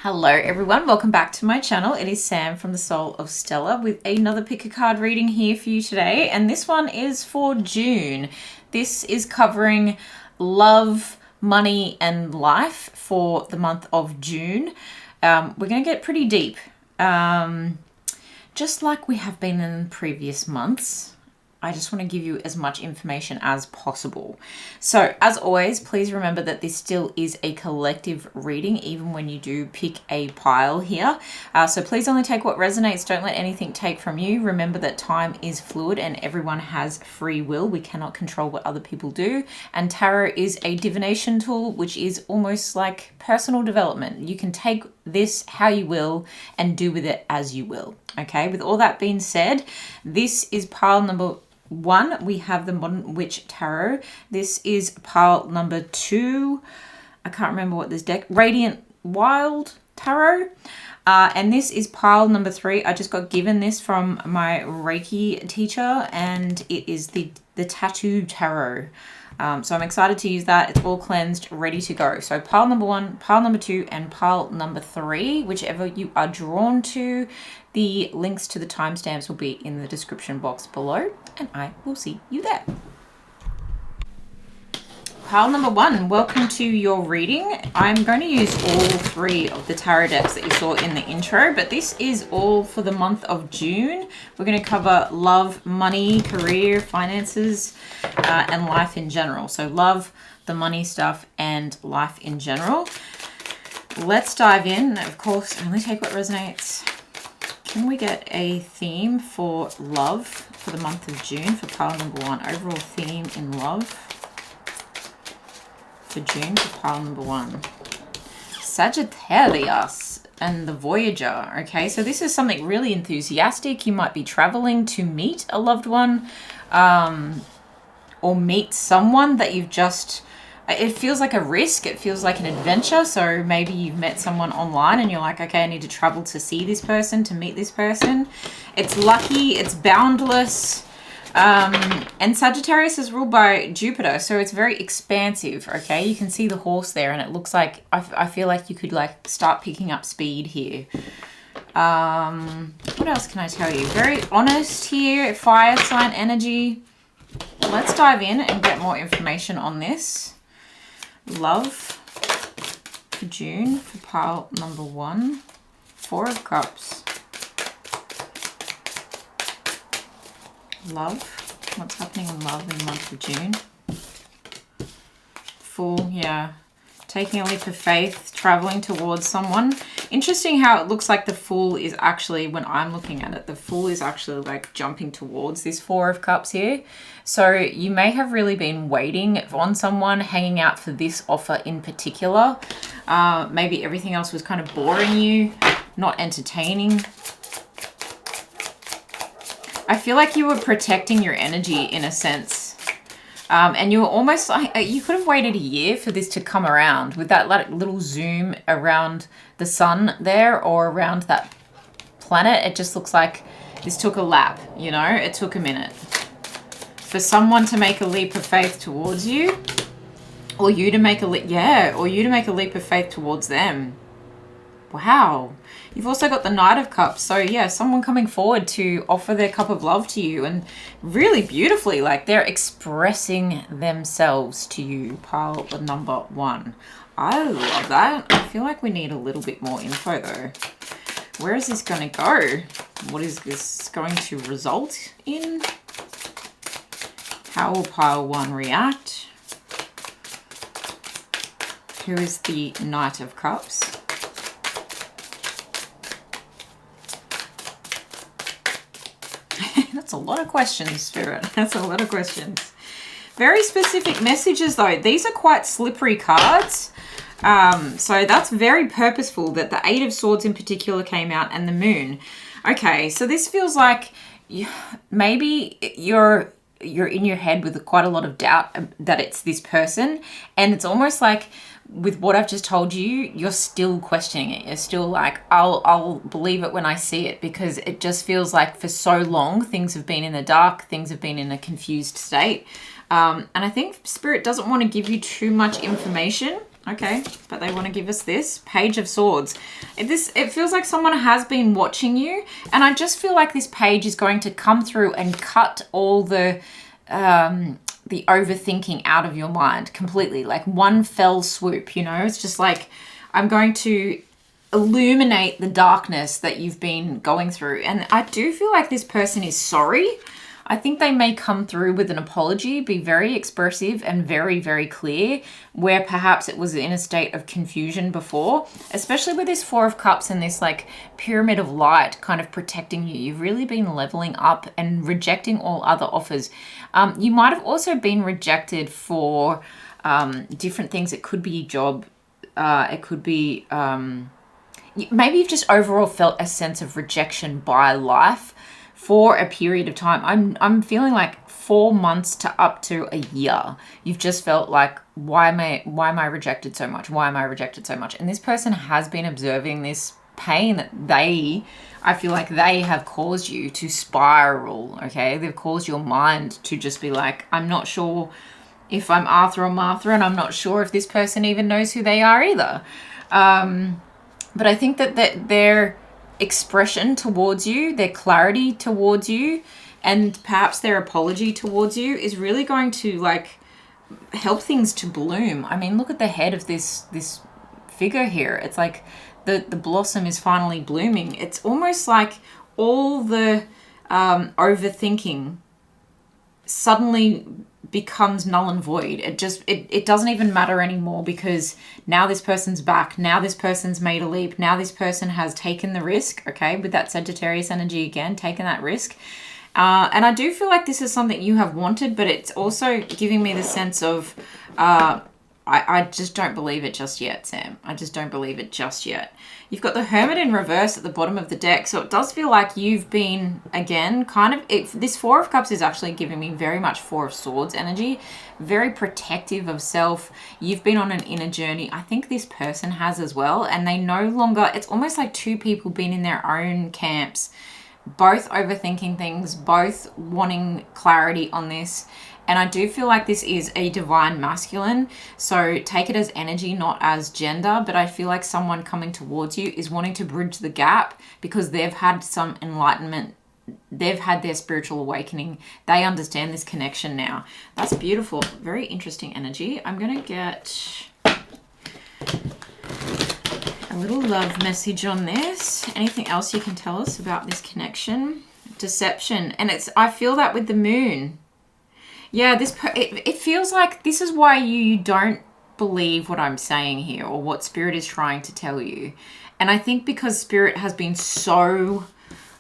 Hello everyone, welcome back to my channel. It is Sam from the Soul of Stella with another pick a card reading here for you today, and this one is for June. This is covering love, money and life for the month of June. We're going to get pretty deep, just like we have been in previous months. I just want to give you as much information as possible. So as always, please remember that this still is a collective reading, even when you do pick a pile here. So please only take what resonates. Don't let anything take from you. Remember that time is fluid and everyone has free will. We cannot control what other people do. And tarot is a divination tool, which is almost like personal development. You can take this how you will and do with it as you will. Okay, with all that being said, this is pile number 1. We have the Modern Witch Tarot. This is pile number 2. I can't remember what this deck, Radiant Wild Tarot. And this is pile number 3. I just got given this from my Reiki teacher, and it is the Tattoo Tarot. So I'm excited to use that. It's all cleansed, ready to go. So pile number 1, pile number 2, and pile number 3, whichever you are drawn to. The links to the timestamps will be in the description box below, and I will see you there. Pile number 1, welcome to your reading. I'm going to use all 3 of the tarot decks that you saw in the intro, but this is all for the month of June. We're going to cover love, money, career, finances, and life in general. So love, the money stuff, and life in general. Let's dive in. Of course, only take what resonates. Can we get a theme for love for the month of June for pile number 1? Overall theme in love for June for pile number 1. Sagittarius and the Voyager. Okay, so this is something really enthusiastic. You might be traveling to meet a loved one, or meet someone that you've just... It feels like a risk. It feels like an adventure. So maybe you've met someone online and you're like, okay, I need to travel to see this person, to meet this person. It's lucky. It's boundless. And Sagittarius is ruled by Jupiter. So it's very expansive. Okay. You can see the horse there and it looks like, I feel like you could like start picking up speed here. What else can I tell you? Very honest here. Fire sign energy. Let's dive in and get more information on this. Love for June for pile number 1. 4 of Cups. Love. What's happening in love in the month of June? Fool, yeah. Taking a leap of faith, traveling towards someone. Interesting how it looks like the Fool is actually, when I'm looking at it, the Fool is actually like jumping towards this 4 of Cups here. So you may have really been waiting on someone, hanging out for this offer in particular. Maybe everything else was kind of boring you, not entertaining. I feel like you were protecting your energy in a sense. And you were almost like, you could have waited a year for this to come around with that like little zoom around the sun there or around that planet. It just looks like this took a lap, you know, it took a minute for someone to make a leap of faith towards you, or you to make a leap, or you to make a leap of faith towards them. Wow. You've also got the Knight of Cups. So yeah, someone coming forward to offer their cup of love to you, and really beautifully, like they're expressing themselves to you, pile number 1. I love that. I feel like we need a little bit more info though. Where is this going to go? What is this going to result in? How will pile 1 react? Who is the Knight of Cups? That's a lot of questions, Spirit. That's a lot of questions. Very specific messages, though. These are quite slippery cards. So that's very purposeful that the 8 of Swords in particular came out and the Moon. Okay, so this feels like maybe you're in your head with quite a lot of doubt that it's this person. And it's almost like with what I've just told you, you're still questioning it. You're still like, I'll believe it when I see it, because it just feels like for so long things have been in the dark, things have been in a confused state. And I think Spirit doesn't want to give you too much information. Okay, but they want to give us this Page of Swords. It feels like someone has been watching you, and I just feel like this page is going to come through and cut all the overthinking out of your mind completely, like one fell swoop, you know? It's just like, I'm going to illuminate the darkness that you've been going through. And I do feel like this person is sorry. I think they may come through with an apology, be very expressive and very, very clear, where perhaps it was in a state of confusion before, especially with this Four of Cups and this like pyramid of light kind of protecting you. You've really been leveling up and rejecting all other offers. You might have also been rejected for different things. It could be job. It could be maybe you've just overall felt a sense of rejection by life for a period of time. I'm feeling like 4 months to up to a year. You've just felt like, why am I rejected so much? Why am I rejected so much? And this person has been observing this pain that I feel like they have caused you to spiral, okay? They've caused your mind to just be like, I'm not sure if I'm Arthur or Martha, and I'm not sure if this person even knows who they are either. But I think that their expression towards you, their clarity towards you, and perhaps their apology towards you is really going to like help things to bloom. I mean, look at the head of this figure here. It's like the blossom is finally blooming. It's almost like all the overthinking suddenly becomes null and void. It doesn't even matter anymore, because now this person's back. Now this person's made a leap. Now this person has taken the risk, okay, with that Sagittarius energy again, taken that risk. And I do feel like this is something you have wanted, but it's also giving me the sense of, I just don't believe it just yet, Sam. I just don't believe it just yet. You've got the Hermit in reverse at the bottom of the deck. So it does feel like you've been, again, kind of, this Four of Cups is actually giving me very much Four of Swords energy. Very protective of self. You've been on an inner journey. I think this person has as well. And they no longer, it's almost like two people being in their own camps, both overthinking things, both wanting clarity on this. And I do feel like this is a divine masculine. So take it as energy, not as gender. But I feel like someone coming towards you is wanting to bridge the gap because they've had some enlightenment. They've had their spiritual awakening. They understand this connection now. That's beautiful. Very interesting energy. I'm going to get a little love message on this. Anything else you can tell us about this connection? Deception. And I feel that with the moon. Yeah, it feels like this is why you don't believe what I'm saying here or what Spirit is trying to tell you. And I think because Spirit has been so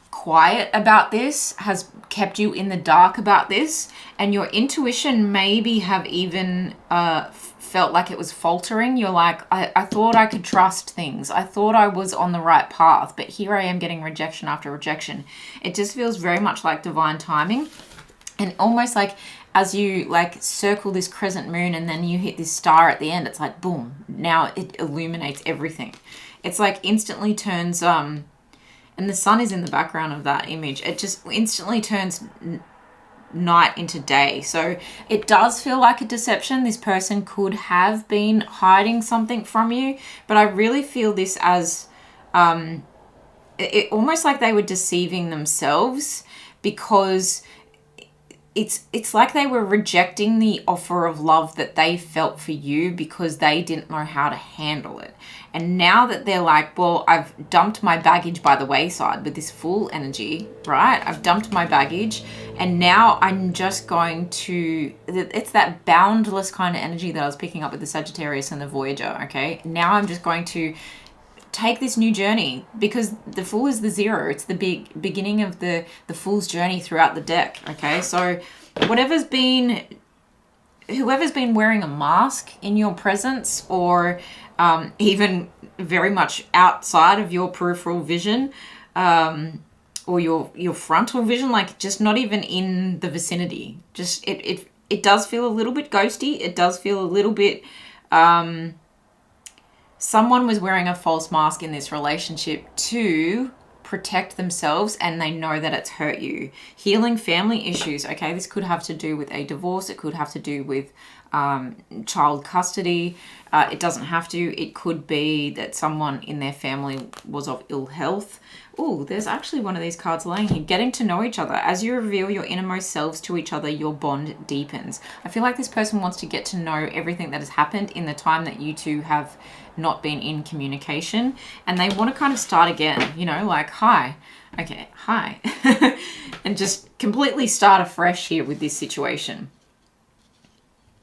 quiet about this, has kept you in the dark about this, and your intuition maybe have even felt like it was faltering. You're like, I thought I could trust things. I thought I was on the right path, but here I am getting rejection after rejection. It just feels very much like divine timing, and almost like as you like circle this crescent moon and then you hit this star at the end, it's like boom, now it illuminates everything. It's like instantly turns and the sun is in the background of that image. It just instantly turns night into day. So it does feel like a deception. This person could have been hiding something from you, but I really feel this as it almost like they were deceiving themselves, because it's like they were rejecting the offer of love that they felt for you because they didn't know how to handle it. And now that they're like, well, I've dumped my baggage by the wayside with this full energy, right? I've dumped my baggage, and now I'm just going to, it's that boundless kind of energy that I was picking up with the Sagittarius and the Voyager, okay? Now I'm just going to take this new journey, because the Fool is the zero. It's the beginning of the Fool's journey throughout the deck, okay? So whoever's been wearing a mask in your presence, or even very much outside of your peripheral vision, or your frontal vision, like just not even in the vicinity. Just it does feel a little bit ghosty. It does feel a little bit someone was wearing a false mask in this relationship to protect themselves, and they know that it's hurt you. Healing family issues, okay? This could have to do with a divorce. It could have to do with child custody. It doesn't have to. It could be that someone in their family was of ill health. Oh, there's actually one of these cards laying here. Getting to know each other. As you reveal your innermost selves to each other, your bond deepens. I feel like this person wants to get to know everything that has happened in the time that you two have not been in communication. And they want to kind of start again, you know, like, hi. Okay, hi. And just completely start afresh here with this situation.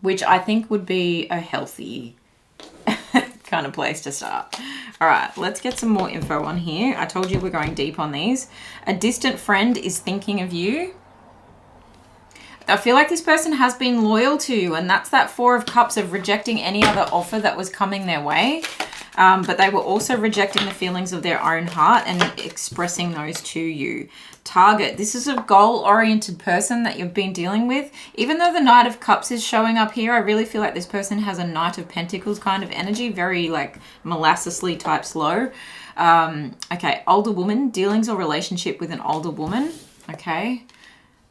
Which I think would be a healthy kind of place to start. All right, let's get some more info on here. I told you we're going deep on these. A distant friend is thinking of you. I feel like this person has been loyal to you, and that's that Four of Cups of rejecting any other offer that was coming their way. But they were also rejecting the feelings of their own heart and expressing those to you. Target. This is a goal-oriented person that you've been dealing with. Even though the Knight of Cups is showing up here, I really feel like this person has a Knight of Pentacles kind of energy. Very like molassesly type slow. Okay, older woman. Dealings or relationship with an older woman. Okay.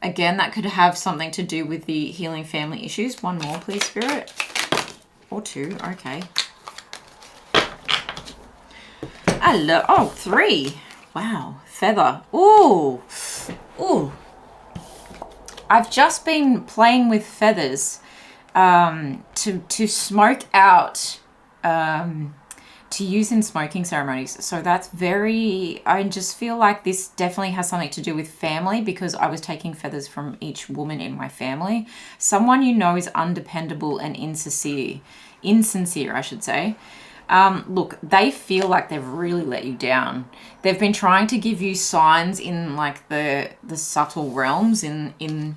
Again, that could have something to do with the healing family issues. One more, please, Spirit. Or two. Okay. Oh, 3. Wow. Feather. Ooh. Ooh. I've just been playing with feathers to smoke out, to use in smoking ceremonies. So that's very, I just feel like this definitely has something to do with family, because I was taking feathers from each woman in my family. Someone you know is undependable and insincere, I should say. Look, they feel like they've really let you down. They've been trying to give you signs in like the subtle realms in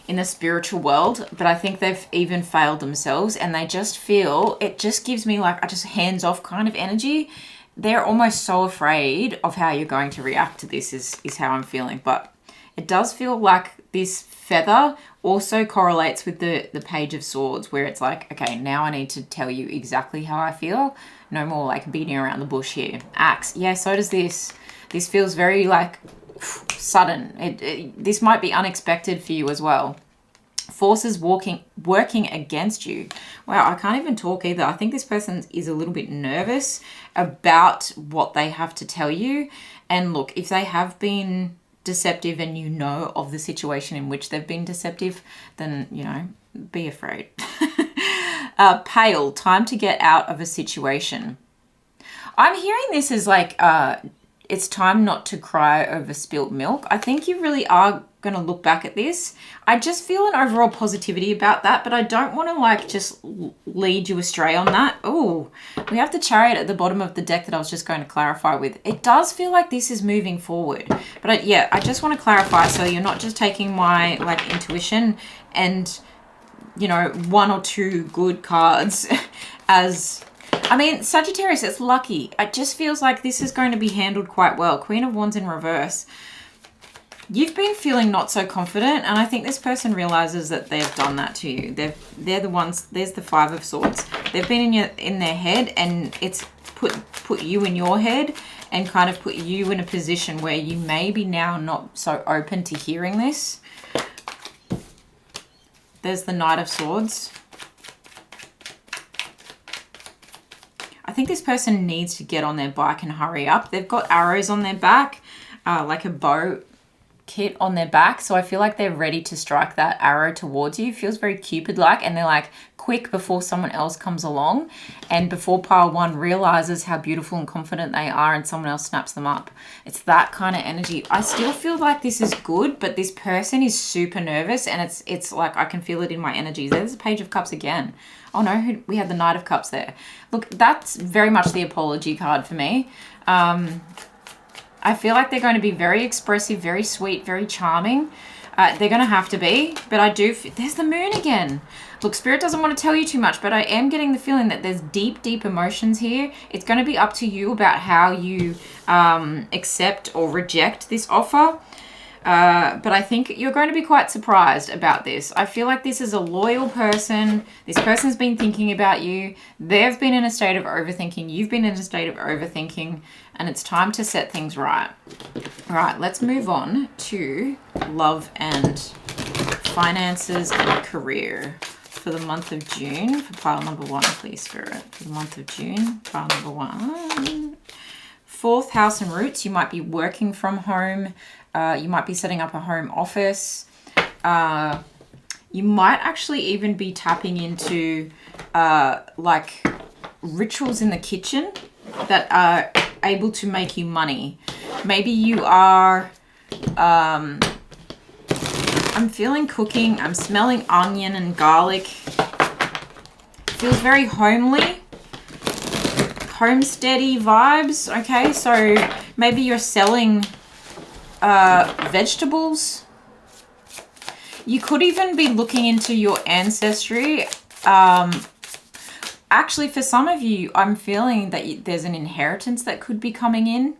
the spiritual world, but I think they've even failed themselves, and they just feel, it just gives me like a just hands off kind of energy. They're almost so afraid of how you're going to react to this is how I'm feeling. But it does feel like this feather also correlates with the Page of Swords, where it's like, okay, now I need to tell you exactly how I feel. No more like beating around the bush here. Axe. Yeah, so does this. This feels very like sudden. This might be unexpected for you as well. Forces working against you. Wow, I can't even talk either. I think this person is a little bit nervous about what they have to tell you. And look, if they have been deceptive and you know of the situation in which they've been deceptive, then, you know, be afraid. Pale, time to get out of a situation. I'm hearing this as like, it's time not to cry over spilt milk. I think you really are going to look back at this. I just feel an overall positivity about that, but I don't want to like just lead you astray on that. Oh, we have the Chariot at the bottom of the deck that I was just going to clarify with. It does feel like this is moving forward, but I just want to clarify so you're not just taking my like intuition and, you know, 1 or 2 good cards as, I mean, Sagittarius, it's lucky. It just feels like this is going to be handled quite well. Queen of Wands in reverse. You've been feeling not so confident, and I think this person realizes that they've done that to you. They're the ones. There's the 5 of Swords. They've been in their head, and it's put you in your head and kind of put you in a position where you may be now not so open to hearing this. There's the Knight of Swords. I think this person needs to get on their bike and hurry up. They've got arrows on their back, like a bow kit on their back. So I feel like they're ready to strike that arrow towards you. It feels very Cupid-like, and they're like quick before someone else comes along and before pile 1 realizes how beautiful and confident they are and someone else snaps them up. It's that kind of energy. I still feel like this is good, but this person is super nervous, and it's like I can feel it in my energy. There's the Page of Cups again. Oh no, we had the Knight of Cups there. Look, that's very much the apology card for me. I feel like they're going to be very expressive, very sweet, very charming. They're going to have to be, but I do, there's the Moon again. Look, Spirit doesn't want to tell you too much, but I am getting the feeling that there's deep, deep emotions here. It's going to be up to you about how you accept or reject this offer. But I think you're going to be quite surprised about this. I feel like this is a loyal person. This person's been thinking about you. They've been in a state of overthinking. You've been in a state of overthinking. And it's time to set things right. All right, let's move on to love and finances and career. for the month of June for pile number 1, please, Spirit. For the month of June, pile number 1. 4th house and roots. You might be working from home. You might be setting up a home office. You might actually even be tapping into like rituals in the kitchen that are able to make you money. Maybe you are, I'm feeling cooking. I'm smelling onion and garlic. Feels very homely, homesteady vibes. Okay, so maybe you're selling vegetables. You could even be looking into your ancestry. Actually, for some of you, I'm feeling that there's an inheritance that could be coming in.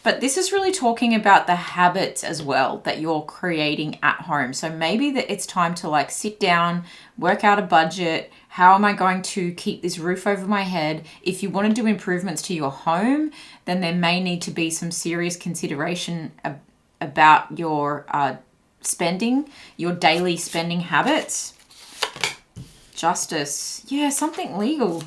But this is really talking about the habits as well that you're creating at home. So maybe that it's time to like sit down, work out a budget. How am I going to keep this roof over my head? If you want to do improvements to your home, then there may need to be some serious consideration about your spending, your daily spending habits. Justice. Yeah, something legal.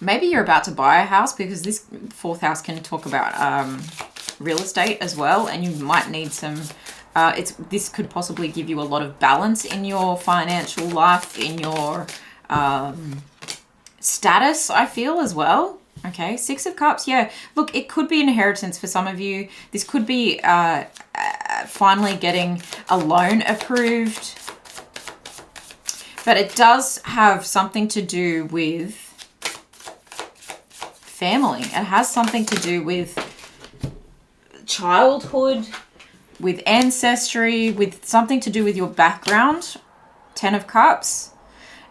Maybe you're about to buy a house, because this 4th house can talk about real estate as well, and you might need some this could possibly give you a lot of balance in your financial life, in your status, I feel, as well. Okay, 6 of Cups. Yeah, look, it could be an inheritance for some of you. This could be finally getting a loan approved. But it does have something to do with family. It has something to do with childhood, with ancestry, with something to do with your background. 10 of Cups.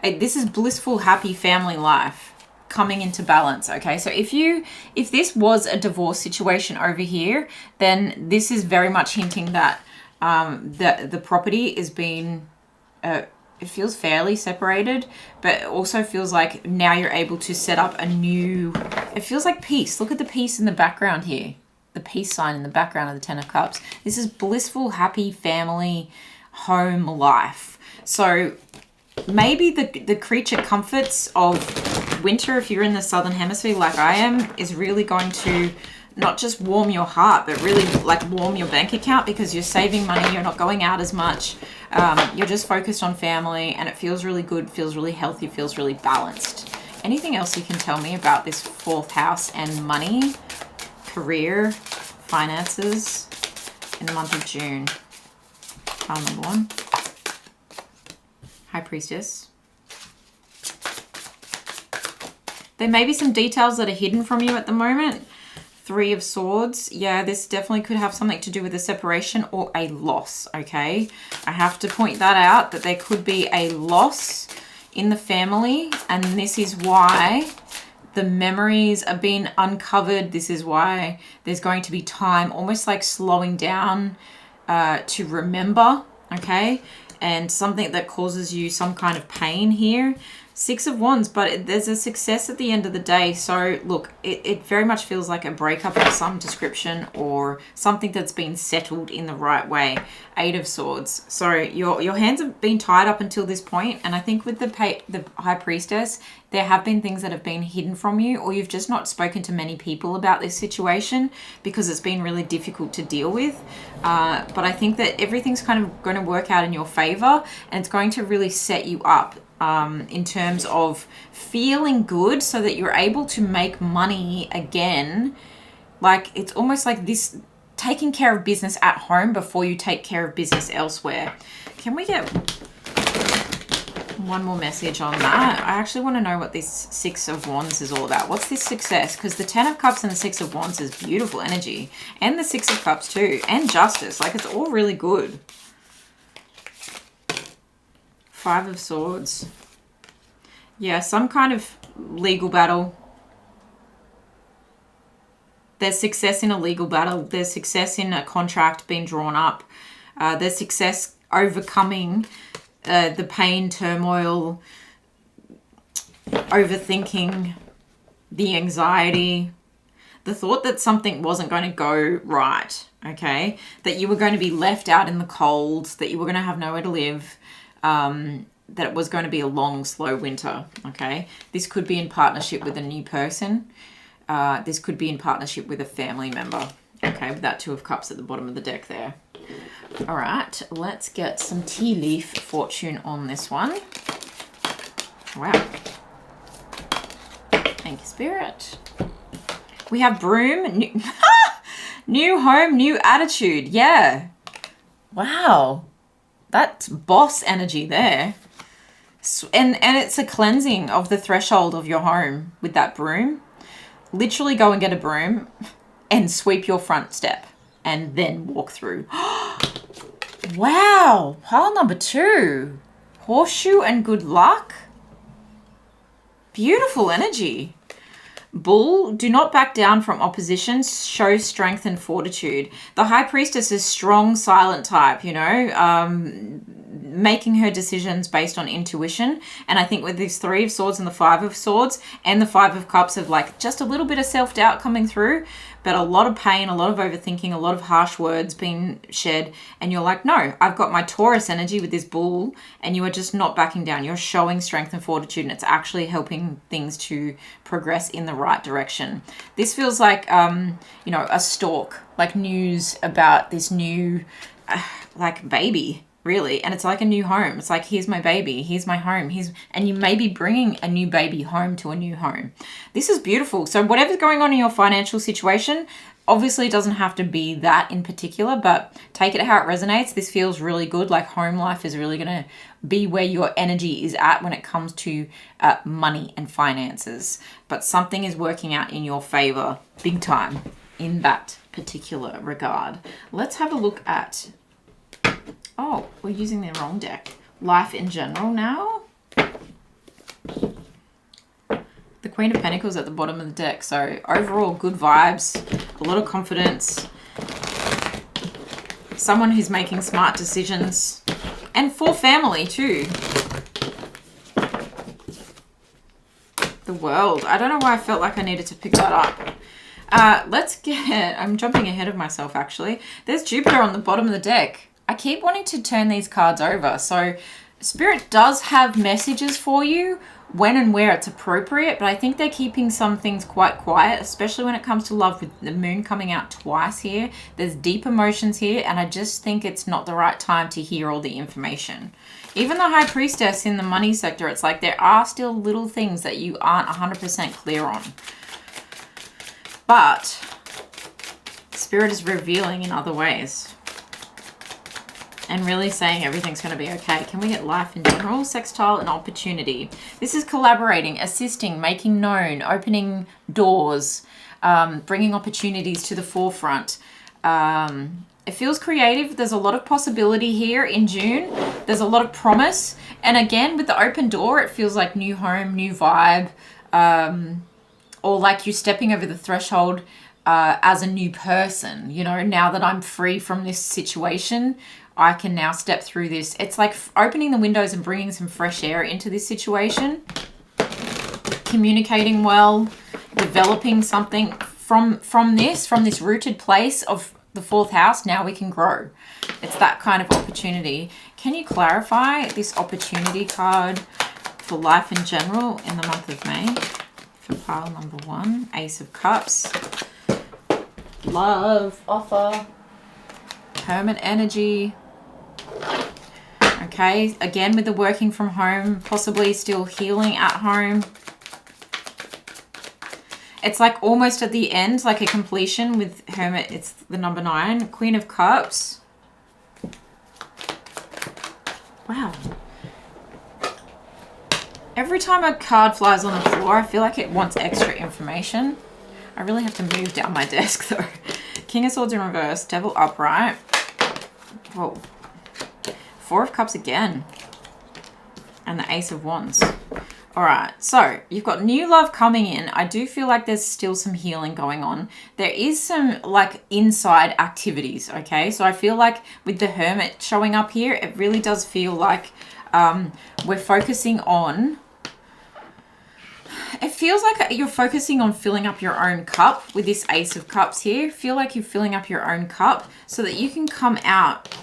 This is blissful, happy family life coming into balance. Okay, so if this was a divorce situation over here, then this is very much hinting that the property is being it feels fairly separated, but it also feels like now you're able to set up a new, it feels like peace. Look at the peace in the background here, the peace sign in the background of the 10 of Cups. This is blissful, happy family home life. So maybe the creature comforts of winter, if you're in the southern hemisphere like I am, is really going to not just warm your heart, but really like warm your bank account, because you're saving money, you're not going out as much, you're just focused on family, and it feels really good, feels really healthy, feels really balanced. Anything else you can tell me about this 4th house and money, career, finances in the month of June? Pile number 1. High Priestess. There may be some details that are hidden from you at the moment. 3 of Swords. Yeah, this definitely could have something to do with a separation or a loss, okay? I have to point that out, that there could be a loss in the family, and this is why the memories are being uncovered. This is why there's going to be time, almost like slowing down to remember, okay? And something that causes you some kind of pain here. 6 of Wands, but there's a success at the end of the day. So look, it very much feels like a breakup of some description, or something that's been settled in the right way. 8 of Swords. So your hands have been tied up until this point, and I think with the High Priestess, there have been things that have been hidden from you, or you've just not spoken to many people about this situation because it's been really difficult to deal with. But I think that everything's kind of going to work out in your favor, and it's going to really set you up in terms of feeling good, so that you're able to make money again. Like, it's almost like this, taking care of business at home before you take care of business elsewhere. Can we get one more message on that? I actually want to know what this 6 of Wands is all about. What's this success? Because the 10 of Cups and the 6 of Wands is beautiful energy, and the 6 of Cups too, and Justice. Like, it's all really good. 5 of Swords. Yeah, some kind of legal battle. There's success in a legal battle. There's success in a contract being drawn up. There's success overcoming the pain, turmoil, overthinking, the anxiety. The thought that something wasn't going to go right, okay? That you were going to be left out in the cold, that you were going to have nowhere to live, that it was going to be a long, slow winter, okay? This could be in partnership with a new person. This could be in partnership with a family member, okay? With that Two of Cups at the bottom of the deck there. All right, let's get some tea leaf fortune on this one. Wow. Thank you, Spirit. We have Broom. New home, new attitude. Yeah. Wow. That's boss energy there. And it's a cleansing of the threshold of your home with that broom. Literally go and get a broom and sweep your front step and then walk through. Wow. Pile number 2. Horseshoe and good luck. Beautiful energy. Bull, do not back down from opposition. Show strength and fortitude. The High Priestess is strong, silent type, you know, making her decisions based on intuition. And I think with these 3 of Swords and the 5 of Swords and the 5 of Cups of like just a little bit of self-doubt coming through, but a lot of pain, a lot of overthinking, a lot of harsh words being shed. And you're like, no, I've got my Taurus energy with this Bull, and you are just not backing down. You're showing strength and fortitude, and it's actually helping things to progress in the right direction. This feels like, you know, a stalk, like news about this new, like baby, really. And it's like a new home. It's like, here's my baby, here's my home, and you may be bringing a new baby home to a new home. This is beautiful. So whatever's going on in your financial situation, obviously it doesn't have to be that in particular, but take it how it resonates. This feels really good. Like home life is really going to be where your energy is at when it comes to money and finances. But something is working out in your favor big time in that particular regard. Let's have a look at, oh, we're using the wrong deck. Life in general now. The Queen of Pentacles at the bottom of the deck. So overall good vibes, a lot of confidence. Someone who's making smart decisions. And for family too. The World. I don't know why I felt like I needed to pick that up. Let's get, I'm jumping ahead of myself actually. There's Jupiter on the bottom of the deck. I keep wanting to turn these cards over. So Spirit does have messages for you when and where it's appropriate, but I think they're keeping some things quite quiet, especially when it comes to love, with the moon coming out twice here. There's deep emotions here, and I just think it's not the right time to hear all the information. Even the High Priestess in the money sector, it's like there are still little things that you aren't 100% clear on. But Spirit is revealing in other ways. And really saying everything's going to be okay. Can we get life in general? Sextile and opportunity. This is collaborating, assisting, making known, opening doors, bringing opportunities to the forefront. It feels creative. There's a lot of possibility here in June. There's a lot of promise. And again, with the open door, it feels like new home, new vibe, or like you're stepping over the threshold as a new person. You know, now that I'm free from this situation, I can now step through this. It's like opening the windows and bringing some fresh air into this situation. Communicating well, developing something from this rooted place of the 4th house. Now we can grow. It's that kind of opportunity. Can you clarify this opportunity card for life in general in the month of May? For pile number 1, Ace of Cups. Love, offer, Hermit energy. Okay, again with the working from home, possibly still healing at home. It's like almost at the end, like a completion with Hermit. It's the number 9, Queen of Cups. Wow. Every time a card flies on the floor, I feel like it wants extra information. I really have to move down my desk though. King of Swords in reverse, Devil upright. Whoa. 4 of Cups again. And the Ace of Wands. All right, so you've got new love coming in. I do feel like there's still some healing going on. There is some like inside activities, okay? So I feel like with the Hermit showing up here, it really does feel like we're focusing on... feels like you're focusing on filling up your own cup with this Ace of Cups here. Feel like you're filling up your own cup so that you can come out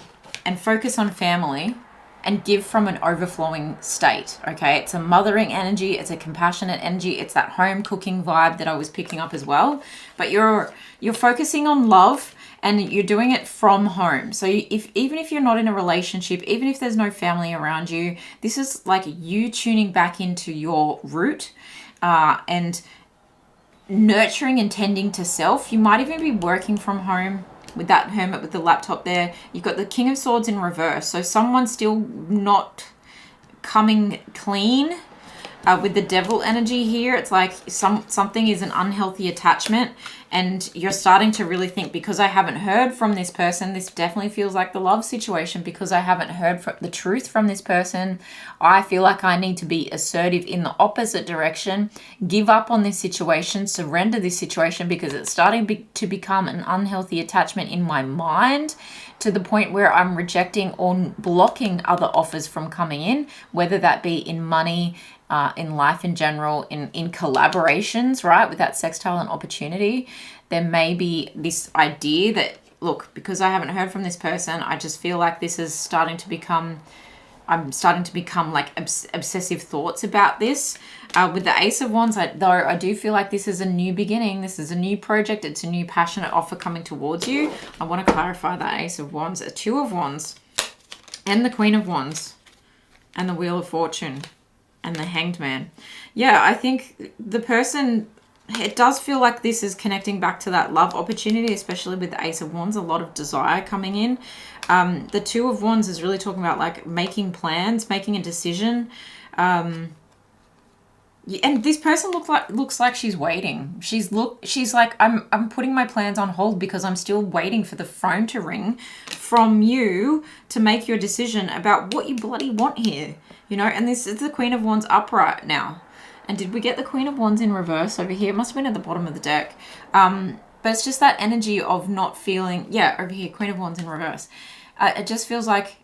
and focus on family and give from an overflowing state, okay? It's a mothering energy. It's a compassionate energy. It's that home cooking vibe that I was picking up as well. But you're focusing on love, and you're doing it from home. So even if you're not in a relationship, even if there's no family around you, this is like you tuning back into your root and nurturing and tending to self. You might even be working from home with that hermit with the laptop there. You've got the King of Swords in reverse. So someone's still not coming clean with the devil energy here. It's like something is an unhealthy attachment, and you're starting to really think, because I haven't heard from this person, this definitely feels like the love situation, because I haven't heard the truth from this person, I feel like I need to be assertive in the opposite direction, give up on this situation, surrender this situation, because it's starting to become an unhealthy attachment in my mind, to the point where I'm rejecting or blocking other offers from coming in, whether that be in money, in life in general, in collaborations, right, with that sextile and opportunity. There may be this idea that, look, because I haven't heard from this person, I just feel like this is starting to become, I'm starting to become like obsessive thoughts about this. With the Ace of Wands, though, I do feel like this is a new beginning. This is a new project. It's a new passionate offer coming towards you. I want to clarify that Ace of Wands, a Two of Wands, and the Queen of Wands, and the Wheel of Fortune, and the Hanged Man. Yeah, I think the person, it does feel like this is connecting back to that love opportunity, especially with the Ace of Wands, a lot of desire coming in. The Two of Wands is really talking about like making plans, making a decision. And this person looks like she's waiting. She's like, I'm putting my plans on hold because I'm still waiting for the phone to ring from you to make your decision about what you bloody want here. You know, and this is the Queen of Wands upright now. And did we get the Queen of Wands in reverse over here? It must have been at the bottom of the deck. But it's just that energy of not feeling, yeah, over here, Queen of Wands in reverse. It just feels like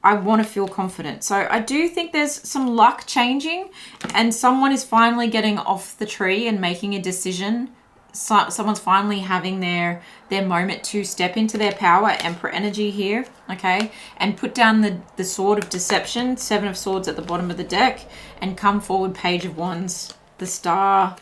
I want to feel confident. So I do think there's some luck changing, and someone is finally getting off the tree and making a decision. Someone's finally having their moment to step into their power, Emperor energy here, okay, and put down the sword of deception, Seven of Swords at the bottom of the deck, and come forward, Page of Wands, the Star,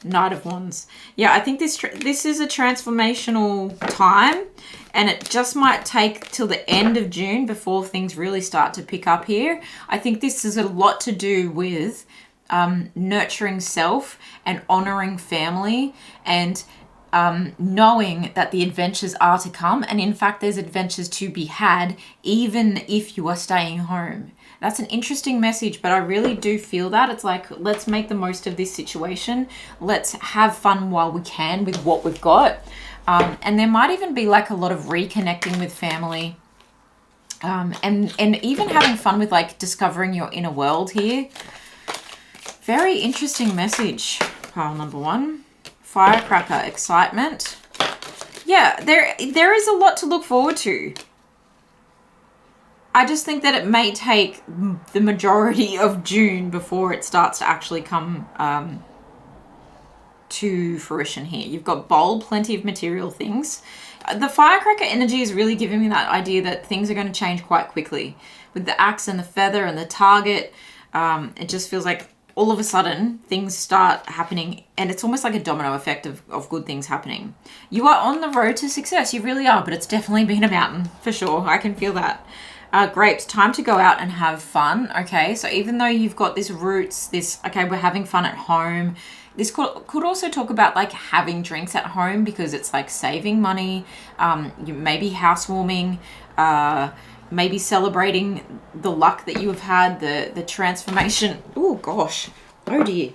Knight of Wands. Yeah, I think this is a transformational time, and it just might take till the end of June before things really start to pick up here. I think this is a lot to do with nurturing self and honoring family, and knowing that the adventures are to come, and in fact there's adventures to be had even if you are staying home. That's an interesting message, but I really do feel that it's like, let's make the most of this situation, let's have fun while we can with what we've got, and there might even be like a lot of reconnecting with family, and even having fun with like discovering your inner world here. Very interesting message, pile number one. Firecracker, excitement. Yeah, there is a lot to look forward to. I just think that it may take the majority of June before it starts to actually come to fruition here. You've got bold, plenty of material things. The firecracker energy is really giving me that idea that things are going to change quite quickly. With the axe and the feather and the target, it just feels like all of a sudden things start happening, and it's almost like a domino effect of good things happening. You are on the road to success. You really are, but it's definitely been a mountain for sure. I can feel that. Grapes, time to go out and have fun. Okay, so even though you've got this roots, okay, we're having fun at home. This could also talk about like having drinks at home, because it's like saving money. You maybe housewarming, maybe celebrating the luck that you have had, the transformation. Oh gosh, oh dear.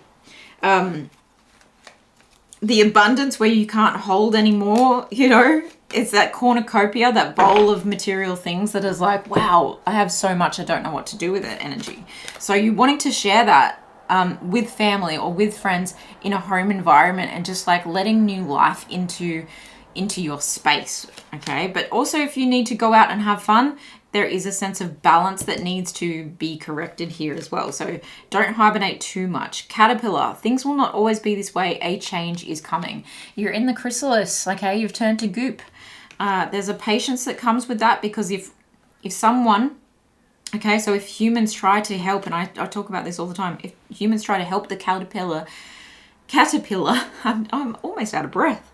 The abundance where you can't hold anymore, you know. It's that cornucopia, that bowl of material things that is like, wow, I have so much, I don't know what to do with it energy. So you're wanting to share that with family or with friends in a home environment, and just like letting new life into your space, okay? But also if you need to go out and have fun, there is a sense of balance that needs to be corrected here as well. So don't hibernate too much. Caterpillar, things will not always be this way. A change is coming. You're in the chrysalis, okay? You've turned to goop. There's a patience that comes with that, because if someone, okay, so if humans try to help, and I talk about this all the time, if humans try to help the caterpillar, I'm almost out of breath,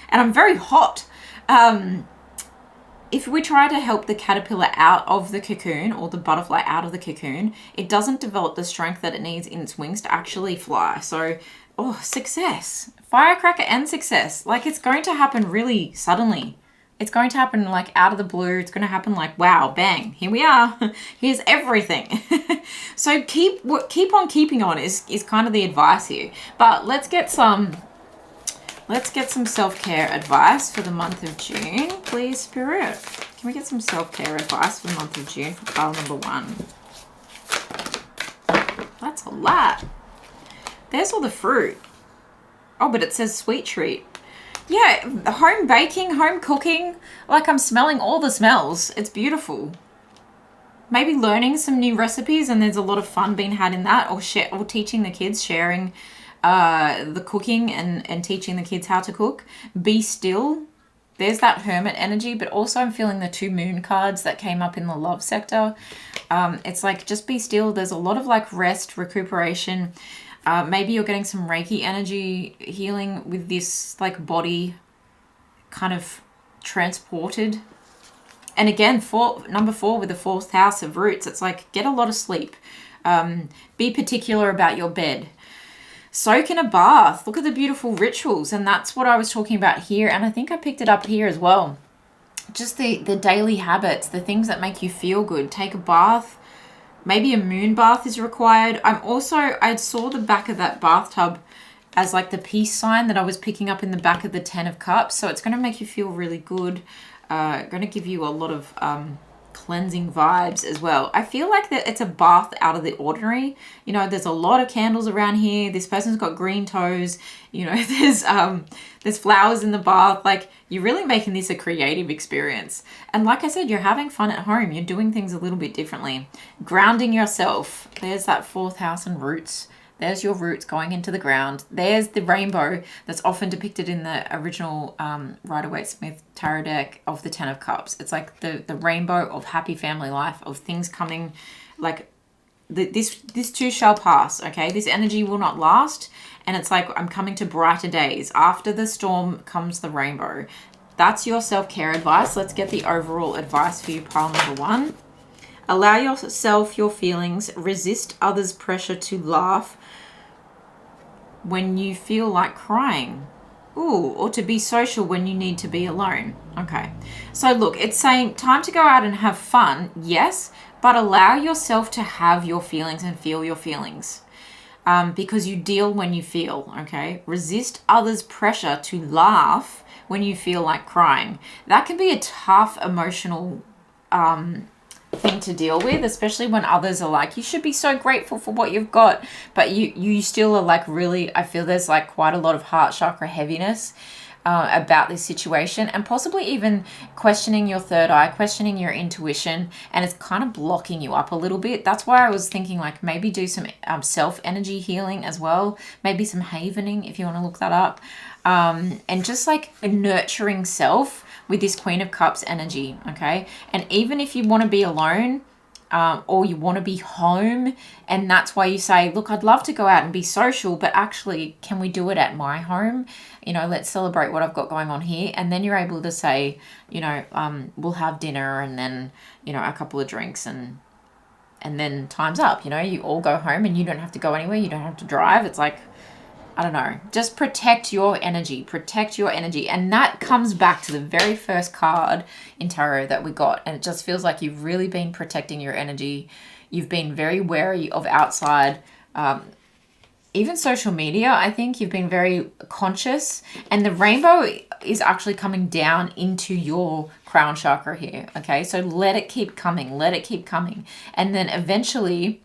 and I'm very hot. If we try to help the caterpillar out of the cocoon, or the butterfly out of the cocoon, it doesn't develop the strength that it needs in its wings to actually fly. So, success. Firecracker and success. Like, it's going to happen really suddenly. It's going to happen like out of the blue. It's going to happen like, wow, bang, here we are. Here's everything. So keep on keeping on is kind of the advice here. But let's get some self-care advice for the month of June, please, Spirit. Can we get some self-care advice for the month of June for pile number 1? That's a lot. There's all the fruit. Oh, but it says sweet treat. Yeah, home baking, home cooking. Like, I'm smelling all the smells. It's beautiful. Maybe learning some new recipes, and there's a lot of fun being had in that, or teaching the kids, sharing the cooking and teaching the kids how to cook. Be still. There's that hermit energy, but also I'm feeling the 2 moon cards that came up in the love sector. It's like, just be still. There's a lot of like rest, recuperation. Maybe you're getting some Reiki energy healing with this like body kind of transported. And again, number 4 with the 4th house of roots, it's like, get a lot of sleep. Be particular about your bed. Soak in a bath. Look at the beautiful rituals. And that's what I was talking about here. And I think I picked it up here as well. Just the daily habits, the things that make you feel good. Take a bath. Maybe a moon bath is required. I saw the back of that bathtub as like the peace sign that I was picking up in the back of the 10 of Cups. So it's going to make you feel really good. Going to give you a lot of cleansing vibes as well. I feel like that it's a bath out of the ordinary. You know, there's a lot of candles around here. This person's got green toes. You know, there's flowers in the bath. Like, you're really making this a creative experience. And like I said, you're having fun at home. You're doing things a little bit differently. Grounding yourself. There's that 4th house and roots. There's your roots going into the ground. There's the rainbow that's often depicted in the original Rider-Waite-Smith tarot deck of the 10 of Cups. It's like the rainbow of happy family life, of things coming, like this too shall pass, okay? This energy will not last. And it's like, I'm coming to brighter days. After the storm comes the rainbow. That's your self-care advice. Let's get the overall advice for you, pile number 1. Allow yourself your feelings. Resist others' pressure to laugh when you feel like crying. Ooh, or to be social when you need to be alone. Okay. So look, it's saying time to go out and have fun, yes, but allow yourself to have your feelings and feel your feelings. Because you deal when you feel, okay? Resist others' pressure to laugh when you feel like crying. That can be a tough emotional thing to deal with, especially when others are like, you should be so grateful for what you've got, but you still are like, really, I feel there's like quite a lot of heart chakra heaviness about this situation, and possibly even questioning your third eye, questioning your intuition, and it's kind of blocking you up a little bit. That's why I was thinking like maybe do some self energy healing as well, maybe some havening if you want to look that up, and just like a nurturing self with this Queen of Cups energy, okay? And even if you want to be alone or you want to be home, and that's why you say, look, I'd love to go out and be social, but actually, can we do it at my home? You know, let's celebrate what I've got going on here. And then you're able to say, you know, we'll have dinner and then, you know, a couple of drinks and then time's up. You know, you all go home and you don't have to go anywhere. You don't have to drive. It's like, I don't know, just protect your energy, And that comes back to the very first card in tarot that we got. And it just feels like you've really been protecting your energy. You've been very wary of outside, even social media. I think you've been very conscious, and the rainbow is actually coming down into your crown chakra here. Okay. So let it keep coming. And then eventually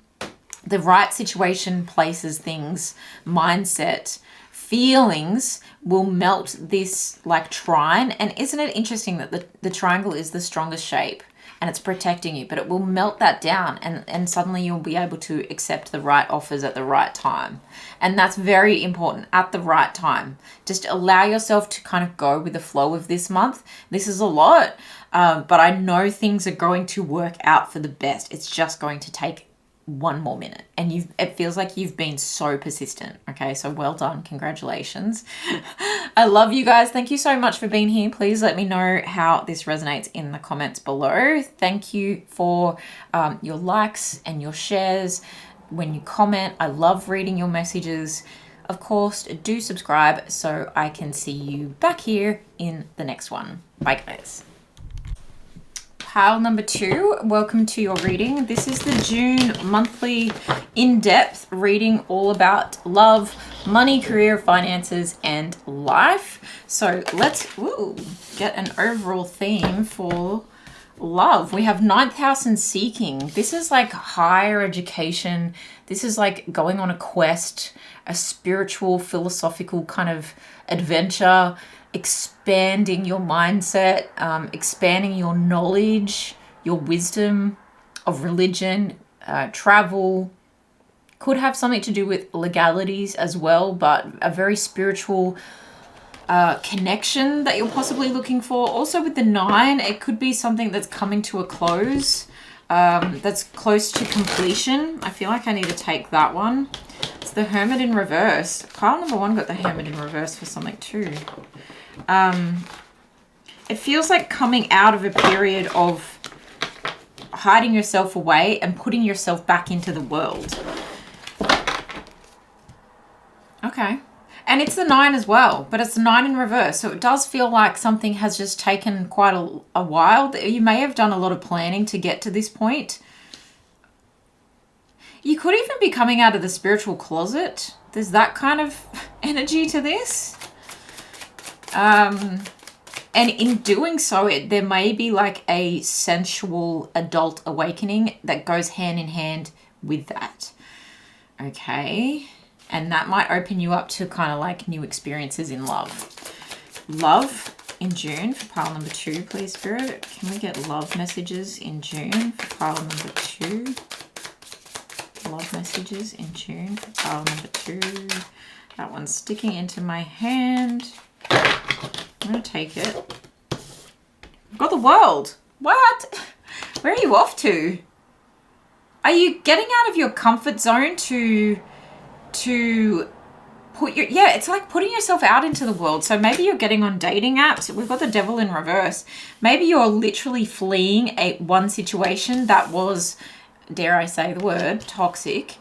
the right situation, places, things, mindset, feelings will melt this like trine. And isn't it interesting that the triangle is the strongest shape and it's protecting you, but it will melt that down, and suddenly you'll be able to accept the right offers at the right time. And that's very important, at the right time. Just allow yourself to kind of go with the flow of this month. This is a lot, but I know things are going to work out for the best. It's just going to take one more minute, and it feels like you've been so persistent. Okay, so well done, congratulations. I love you guys. Thank you so much for being here. Please let me know how this resonates in the comments below. Thank you for your likes and your shares when you comment. I love reading your messages. Of course, do subscribe so I can see you back here in the next one. Bye guys. Pile number 2, welcome to your reading. This is the June monthly in-depth reading all about love, money, career, finances, and life. So let's get an overall theme for love. We have 9th house and seeking. This is like higher education. This is like going on a quest, a spiritual, philosophical kind of adventure, expanding your mindset, expanding your knowledge, your wisdom of religion, travel. Could have something to do with legalities as well, but a very spiritual connection that you're possibly looking for. Also with the 9, it could be something that's coming to a close, that's close to completion. I feel like I need to take that one. It's the Hermit in reverse. Pile number 1 got the Hermit in reverse for something too. It feels like coming out of a period of hiding yourself away and putting yourself back into the world. Okay. And it's the 9 as well, but it's the 9 in reverse. So it does feel like something has just taken quite a while. You may have done a lot of planning to get to this point. You could even be coming out of the spiritual closet. There's that kind of energy to this. And in doing so, there may be like a sensual adult awakening that goes hand in hand with that. Okay. And that might open you up to kind of like new experiences in love. Love in June for pile number 2, please, Spirit. Can we get love messages in June for pile number 2? Love messages in June for pile number 2. That one's sticking into my hand. I'm going to take it. I've got the World. What? Where are you off to? Are you getting out of your comfort zone to put your... Yeah, it's like putting yourself out into the world. So maybe you're getting on dating apps. We've got the Devil in reverse. Maybe you're literally fleeing one situation that was, dare I say the word, toxic.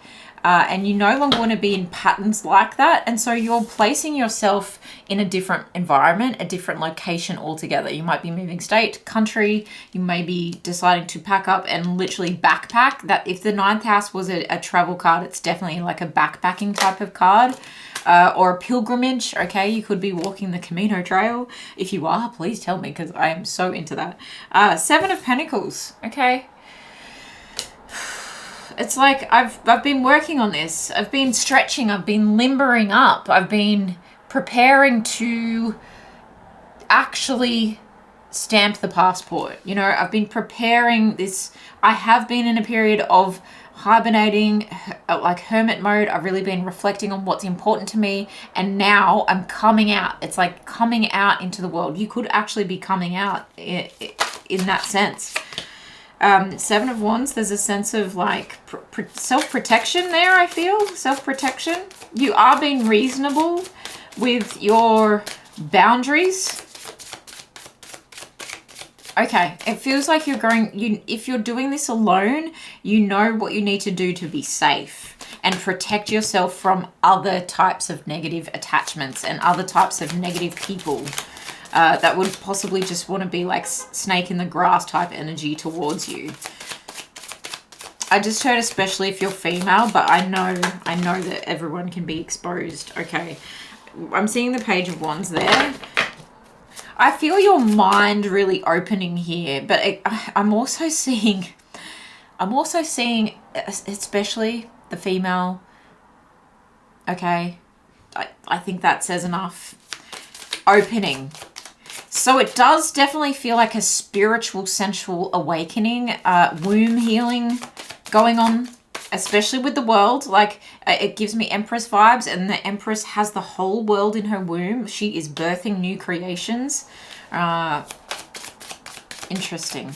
And you no longer want to be in patterns like that. And so you're placing yourself in a different environment, a different location altogether. You might be moving state, country. You may be deciding to pack up and literally backpack. That if the 9th house was a travel card, it's definitely like a backpacking type of card. Or a pilgrimage, okay? You could be walking the Camino Trail. If you are, please tell me, because I am so into that. 7 of Pentacles, okay? It's like I've been working on this. I've been stretching. I've been limbering up. I've been preparing to actually stamp the passport. You know, I've been preparing this. I have been in a period of hibernating, like hermit mode. I've really been reflecting on what's important to me. And now I'm coming out. It's like coming out into the world. You could actually be coming out in that sense. 7 of Wands, there's a sense of like self-protection there, I feel. Self-protection. You are being reasonable with your boundaries. Okay, it feels like you're going, if you're doing this alone, you know what you need to do to be safe and protect yourself from other types of negative attachments and other types of negative people. That would possibly just want to be like snake in the grass type energy towards you. I just heard especially if you're female, but I know that everyone can be exposed. Okay, I'm seeing the Page of Wands there. I feel your mind really opening here, but I'm also seeing especially the female. Okay, I think that says enough. Opening. So it does definitely feel like a spiritual, sensual awakening, womb healing going on, especially with the world. Like, it gives me Empress vibes, and the Empress has the whole world in her womb. She is birthing new creations. Interesting.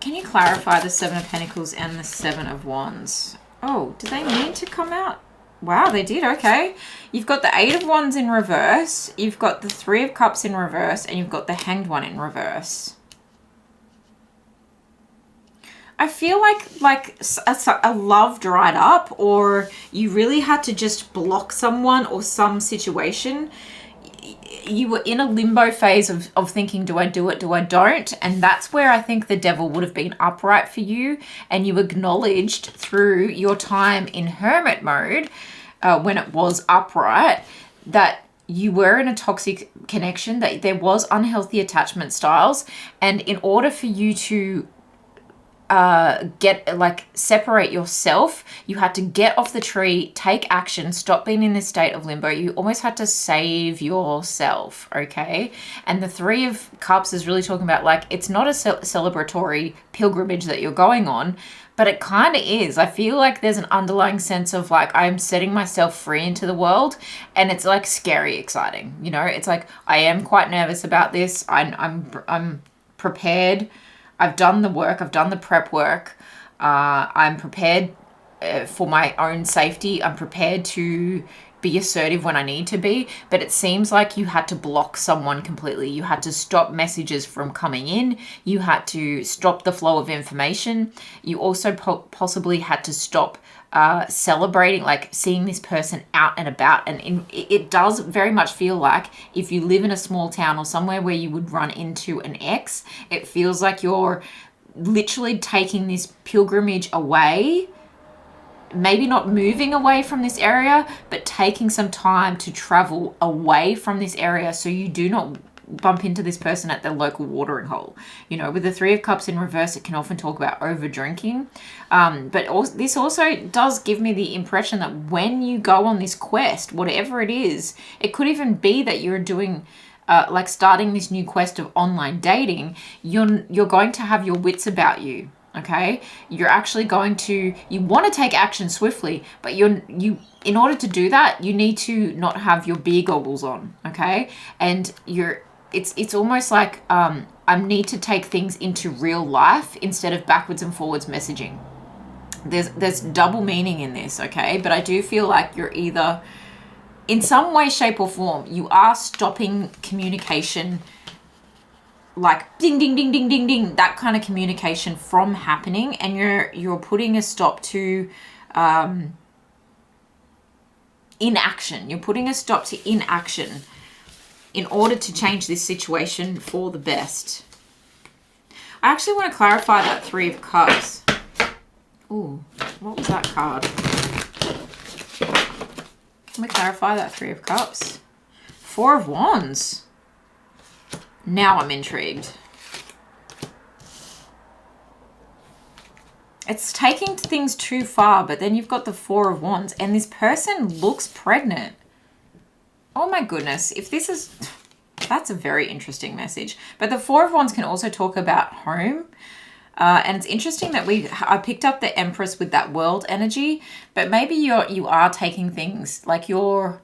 Can you clarify the Seven of Pentacles and the Seven of Wands? Oh, did they mean to come out? Wow, they did. Okay. You've got the Eight of Wands in reverse. You've got the Three of Cups in reverse. And you've got the Hanged One in reverse. I feel like a love dried up, or you really had to just block someone or some situation. You were in a limbo phase of thinking, do I do it, do I don't? And that's where I think the Devil would have been upright for you, and you acknowledged through your time in hermit mode, when it was upright, that you were in a toxic connection, that there was unhealthy attachment styles, and in order for you to separate yourself, you had to get off the tree, take action, stop being in this state of limbo. You almost had to save yourself, okay? And the Three of Cups is really talking about, like, it's not a celebratory pilgrimage that you're going on, but it kind of is. I feel like there's an underlying sense of, like, I'm setting myself free into the world, and it's like scary exciting, you know? It's like, I am quite nervous about this. I'm prepared. I've done the work. I've done the prep work. I'm prepared for my own safety. I'm prepared to be assertive when I need to be. But it seems like you had to block someone completely. You had to stop messages from coming in. You had to stop the flow of information. You also possibly had to stop celebrating, like seeing this person out and about. And it does very much feel like if you live in a small town or somewhere where you would run into an ex, it feels like you're literally taking this pilgrimage away, maybe not moving away from this area, but taking some time to travel away from this area so you do not bump into this person at the local watering hole. You know, with the Three of Cups in reverse, it can often talk about over drinking. But this also does give me the impression that when you go on this quest, whatever it is, it could even be that you're doing like starting this new quest of online dating. You're going to have your wits about you. Okay, you're actually going to, you want to take action swiftly, but in order to do that, you need to not have your beer goggles on. Okay, and it's almost like I need to take things into real life instead of backwards and forwards messaging. There's double meaning in this, okay? But I do feel like you're either, in some way, shape, or form, you are stopping communication, like ding, ding, ding, ding, ding, ding, that kind of communication from happening, and you're putting a stop to inaction. You're putting a stop to inaction in order to change this situation for the best. I actually want to clarify that Three of Cups. Ooh, what was that card? Can we clarify that Three of Cups? Four of Wands. Now I'm intrigued. It's taking things too far, but then you've got the Four of Wands, and this person looks pregnant. Oh my goodness. If this is, that's a very interesting message. But the Four of Wands can also talk about home. And it's interesting that I picked up the Empress with that world energy, but maybe you are taking things like your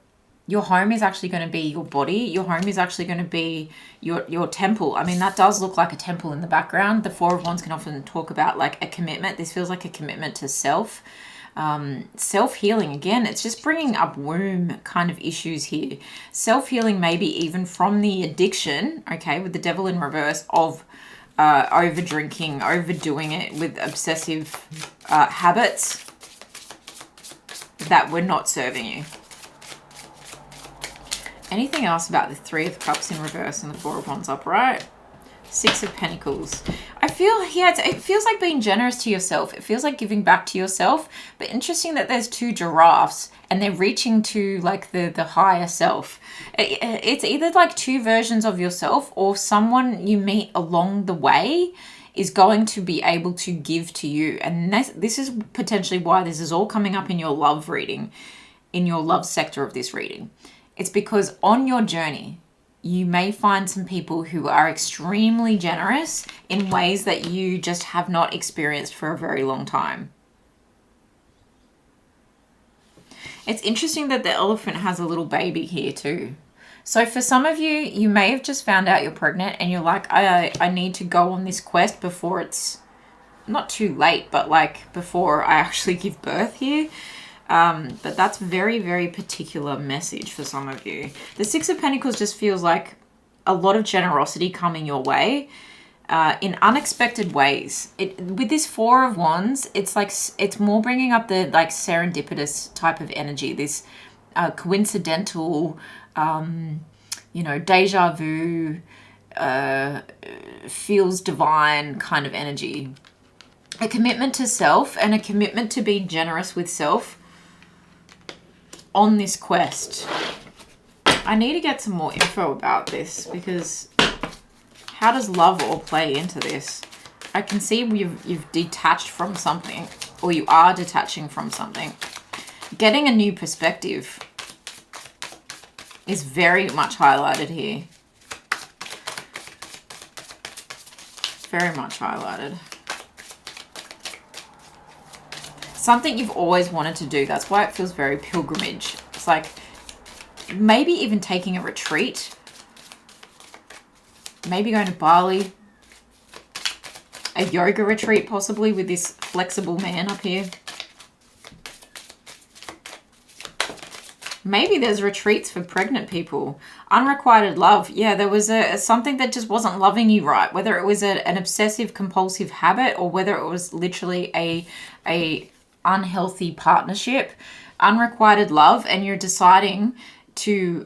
home is actually going to be your body. Your home is actually going to be your temple. I mean, that does look like a temple in the background. The Four of Wands can often talk about like a commitment. This feels like a commitment to self. Self-healing, again, it's just bringing up womb kind of issues here. Self-healing maybe even from the addiction, okay, with the Devil in reverse, of over drinking, overdoing it with obsessive habits that were not serving you. Anything else about the Three of Cups in reverse and the Four of Wands upright? Six of Pentacles. I feel, yeah, it feels like being generous to yourself. It feels like giving back to yourself. But interesting that there's two giraffes and they're reaching to like the higher self. It's either like two versions of yourself, or someone you meet along the way is going to be able to give to you. And this is potentially why this is all coming up in your love reading, in your love sector of this reading. It's because on your journey, you may find some people who are extremely generous in ways that you just have not experienced for a very long time. It's interesting that the elephant has a little baby here too. So for some of you, you may have just found out you're pregnant and you're like, I need to go on this quest before it's not too late, but like before I actually give birth here. But that's very, very particular message for some of you. The Six of Pentacles just feels like a lot of generosity coming your way in unexpected ways. With this Four of Wands, it's like it's more bringing up the like serendipitous type of energy, this coincidental, you know, deja vu, feels divine kind of energy. A commitment to self and a commitment to be generous with self on this quest. I need to get some more info about this, because how does love all play into this? I can see you've detached from something, or you are detaching from something. Getting a new perspective is very much highlighted here. Very much highlighted. Something you've always wanted to do. That's why it feels very pilgrimage. It's like maybe even taking a retreat. Maybe going to Bali. A yoga retreat possibly with this flexible man up here. Maybe there's retreats for pregnant people. Unrequited love. Yeah, there was something that just wasn't loving you right. Whether it was an obsessive compulsive habit or whether it was literally a unhealthy partnership, unrequited love, and you're deciding to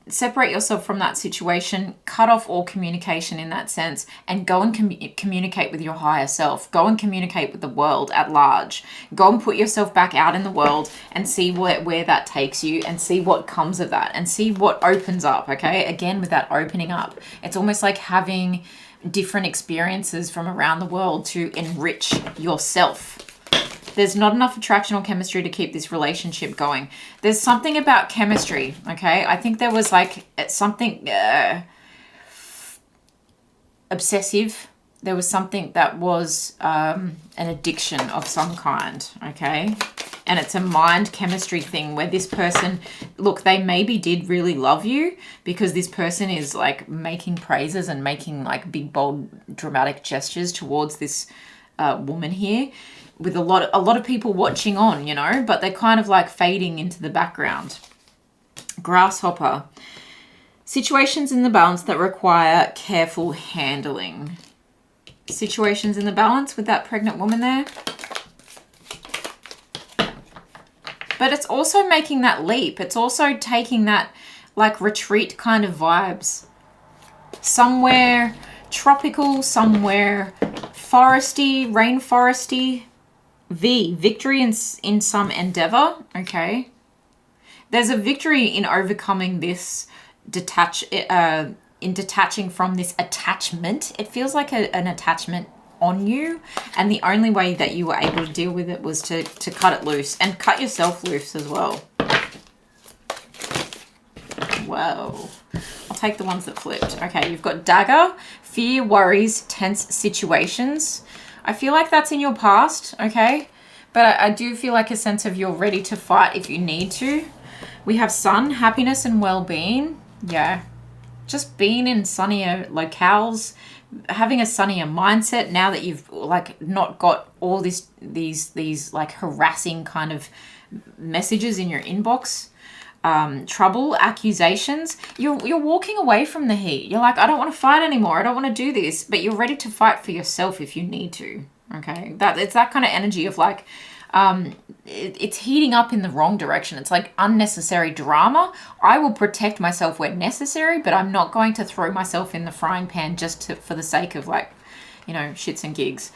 separate yourself from that situation, cut off all communication in that sense, and go and communicate with your higher self. Go and communicate with the world at large. Go and put yourself back out in the world and see where that takes you, and see what comes of that, and see what opens up, okay? Again, with that opening up, it's almost like having different experiences from around the world to enrich yourself. There's not enough attraction or chemistry to keep this relationship going. There's something about chemistry, okay? I think there was like something obsessive. There was something that was an addiction of some kind, okay? And it's a mind chemistry thing where this person, look, they maybe did really love you, because this person is like making praises and making like big, bold, dramatic gestures towards this woman here, with a lot of people watching on, you know, but they're kind of like fading into the background. Grasshopper. Situations in the balance that require careful handling. Situations in the balance with that pregnant woman there. But it's also making that leap. It's also taking that like retreat kind of vibes. Somewhere tropical, somewhere foresty, rainforesty. Victory in some endeavor, okay? There's a victory in overcoming this in detaching from this attachment. It feels like an attachment on you, and the only way that you were able to deal with it was to cut it loose, and cut yourself loose as well. Whoa. I'll take the ones that flipped. Okay, you've got dagger, fear, worries, tense situations. I feel like that's in your past, okay? But I do feel like a sense of you're ready to fight if you need to. We have sun, happiness and well-being. Yeah. Just being in sunnier locales, having a sunnier mindset now that you've like not got all these like harassing kind of messages in your inbox. Trouble, accusations. You're walking away from the heat. You're like, I don't want to fight anymore. I don't want to do this. But you're ready to fight for yourself if you need to. Okay, it's that kind of energy of like, it's heating up in the wrong direction. It's like unnecessary drama. I will protect myself where necessary, but I'm not going to throw myself in the frying pan just for the sake of like, you know, shits and gigs.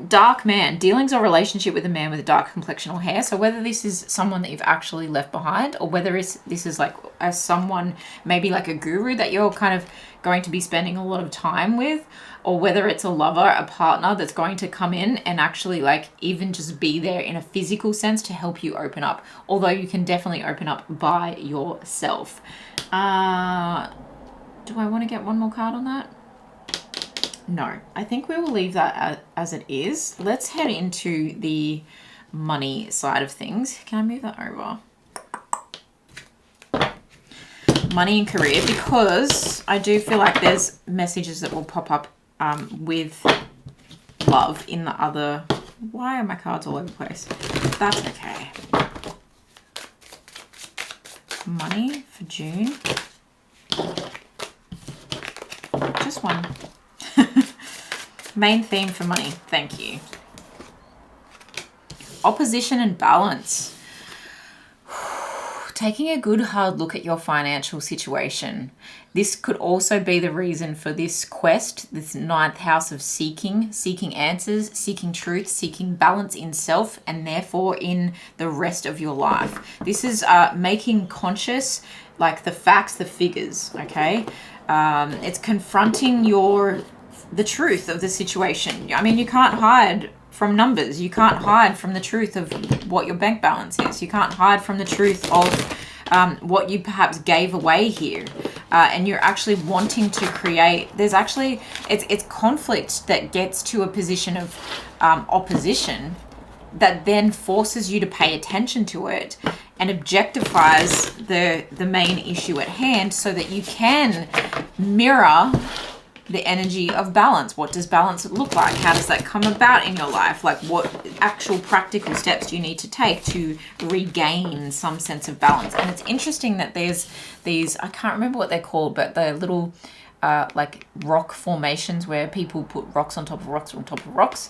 Dark man, dealings or relationship with a man with a dark complexion or hair. So whether this is someone that you've actually left behind, or whether this is like as someone, maybe like a guru that you're kind of going to be spending a lot of time with, or whether it's a lover, a partner that's going to come in and actually like even just be there in a physical sense to help you open up. Although you can definitely open up by yourself. Do I want to get one more card on that? No, I think we will leave that as it is. Let's head into the money side of things. Can I move that over? Money and career, because I do feel like there's messages that will pop up with love in the other. Why are my cards all over the place? That's okay. Money for June. Just one. Main theme for money. Thank you. Opposition and balance. Taking a good hard look at your financial situation. This could also be the reason for this quest, this 9th house of seeking answers, seeking truth, seeking balance in self, and therefore in the rest of your life. This is making conscious, like the facts, the figures, okay? It's confronting the truth of the situation. I mean, you can't hide from numbers. You can't hide from the truth of what your bank balance is. You can't hide from the truth of what you perhaps gave away here. And you're actually wanting to create, there's actually, it's conflict that gets to a position of opposition that then forces you to pay attention to it and objectifies the main issue at hand so that you can mirror the energy of balance. What does balance look like? How does that come about in your life? Like, what actual practical steps do you need to take to regain some sense of balance? And it's interesting that there's these, I can't remember what they're called, but they're little like rock formations where people put rocks on top of rocks on top of rocks.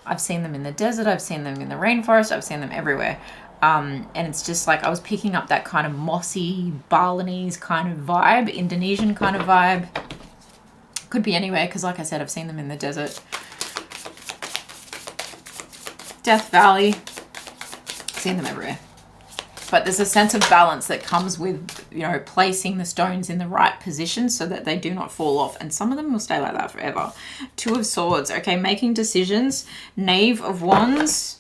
I've seen them in the desert. I've seen them in the rainforest. I've seen them everywhere. And it's just like I was picking up that kind of mossy, Balinese kind of vibe, Indonesian kind of vibe. Could be anywhere, because like I said, I've seen them in the desert. Death Valley. Seen them everywhere. But there's a sense of balance that comes with, you know, placing the stones in the right position so that they do not fall off. And some of them will stay like that forever. 2 of Swords. Okay, making decisions. Knave of Wands.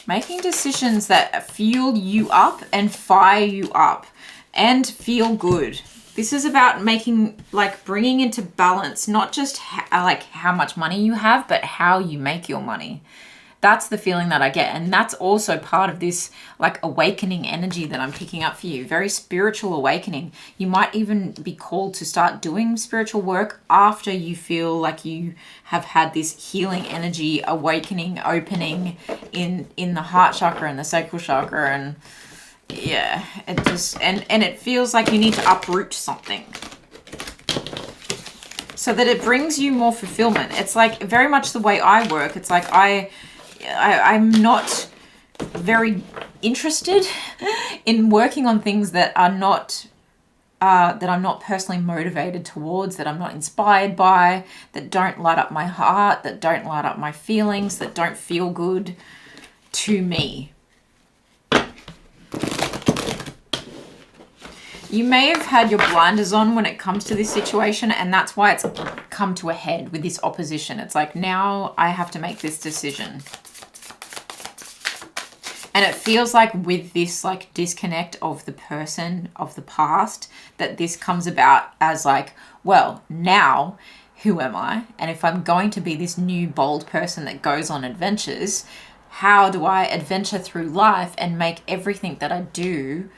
Making decisions that fuel you up and fire you up and feel good. This is about making, like, bringing into balance, not just like how much money you have, but how you make your money. That's the feeling that I get. And that's also part of this, like, awakening energy that I'm picking up for you. Very spiritual awakening. You might even be called to start doing spiritual work after you feel like you have had this healing energy, awakening, opening in the heart chakra and the sacral chakra. And yeah, it just, and it feels like you need to uproot something so that it brings you more fulfillment. It's like very much the way I work. It's like I'm not very interested in working on things that are not that I'm not personally motivated towards, that I'm not inspired by, that don't light up my heart, that don't light up my feelings, that don't feel good to me. You may have had your blinders on when it comes to this situation, and that's why it's come to a head with this opposition. It's like, now I have to make this decision. And it feels like with this like disconnect of the person of the past, that this comes about as like, well, now who am I? And if I'm going to be this new bold person that goes on adventures, how do I adventure through life and make everything that I do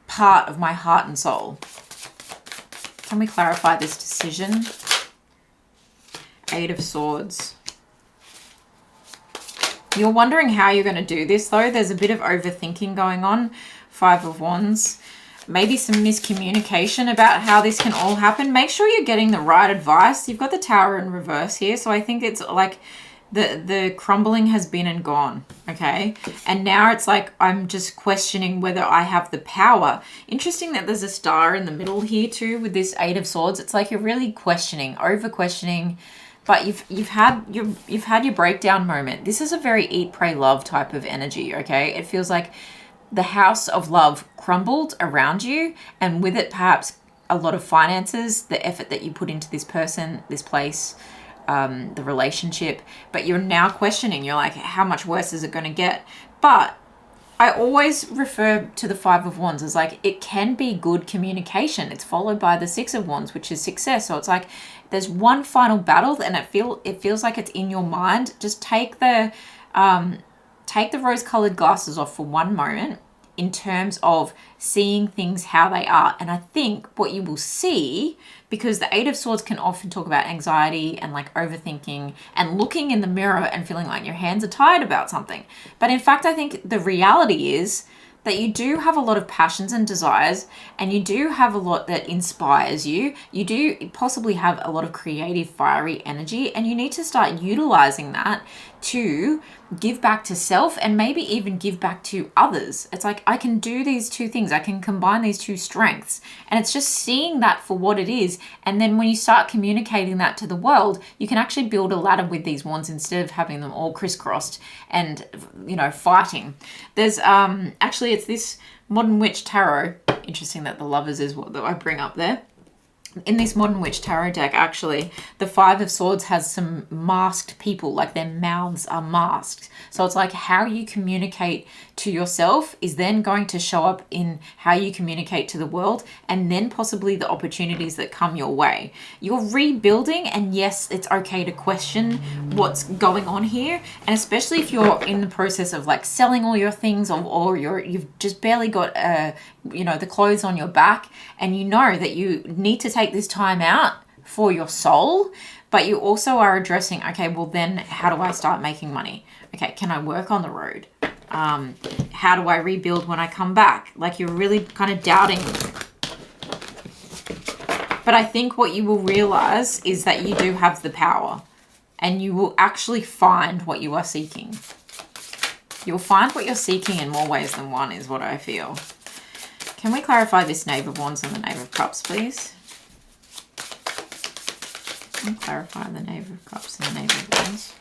part of my heart and soul? Can we clarify this decision? 8 of Swords. You're wondering how you're going to do this, though. There's a bit of overthinking going on. 5 of Wands. Maybe some miscommunication about how this can all happen. Make sure you're getting the right advice. You've got the Tower in reverse here. So I think it's like The crumbling has been and gone, okay? And now it's like I'm just questioning whether I have the power. Interesting that there's a star in the middle here too with this Eight of Swords. It's like you're really questioning, over questioning, but you've had your breakdown moment. This is a very eat, pray, love type of energy, okay? It feels like the house of love crumbled around you, and with it perhaps a lot of finances, the effort that you put into this person, this place, the relationship, but you're now questioning. You're like, how much worse is it going to get? But I always refer to the Five of Wands as like, it can be good communication. It's followed by the Six of Wands, which is success. So it's like there's one final battle, and it feels like it's in your mind. Just take the rose-colored glasses off for one moment in terms of seeing things how they are. And I think what you will see, because the Eight of Swords can often talk about anxiety and like overthinking and looking in the mirror and feeling like your hands are tired about something. But in fact, I think the reality is that you do have a lot of passions and desires, and you do have a lot that inspires you. You do possibly have a lot of creative, fiery energy, and you need to start utilizing that to give back to self and maybe even give back to others. It's like, I can do these two things. I can combine these two strengths. And it's just seeing that for what it is. And then when you start communicating that to the world, you can actually build a ladder with these wands instead of having them all crisscrossed and, you know, fighting. There's actually, it's this Modern Witch Tarot. Interesting that the Lovers is what I bring up there. In this Modern Witch Tarot deck, actually, the Five of Swords has some masked people, like their mouths are masked. So it's like how you communicate to yourself is then going to show up in how you communicate to the world, and then possibly the opportunities that come your way. You're rebuilding, and yes, it's okay to question what's going on here. And especially if you're in the process of like selling all your things, or you've just barely got the clothes on your back, and you know that you need to take this time out for your soul, but you also are addressing, okay, well then how do I start making money? Okay, can I work on the road? How do I rebuild when I come back? Like, you're really kind of doubting. But I think what you will realize is that you do have the power, and you will actually find what you are seeking. You'll find what you're seeking in more ways than one, is what I feel. Can we clarify this Knave of Wands and the Knave of Cups, please? Can we clarify the Knave of Cups and the Knave of Wands?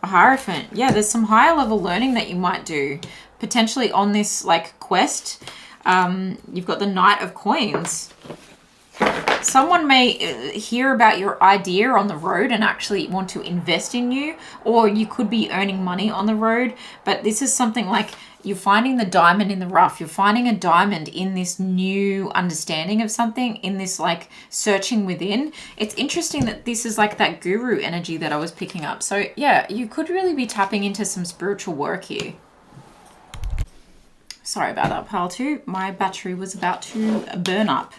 A Hierophant. Yeah, there's some higher level learning that you might do potentially on this like quest. You've got the Knight of Coins. Someone may hear about your idea on the road and actually want to invest in you, or you could be earning money on the road. But this is something like you're finding the diamond in the rough. You're finding a diamond in this new understanding of something, in this like searching within. It's interesting that this is like that guru energy that I was picking up. So yeah, you could really be tapping into some spiritual work here. Sorry about that, pile two. My battery was about to burn up.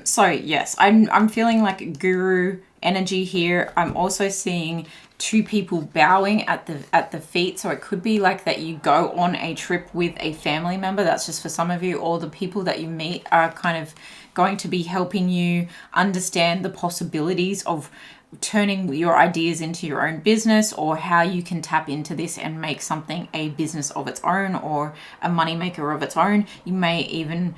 So yes, I'm feeling like guru energy here. I'm also seeing two people bowing at the feet. So it could be like that you go on a trip with a family member. That's just for some of you, or the people that you meet are kind of going to be helping you understand the possibilities of turning your ideas into your own business, or how you can tap into this and make something a business of its own, or a moneymaker of its own. You may even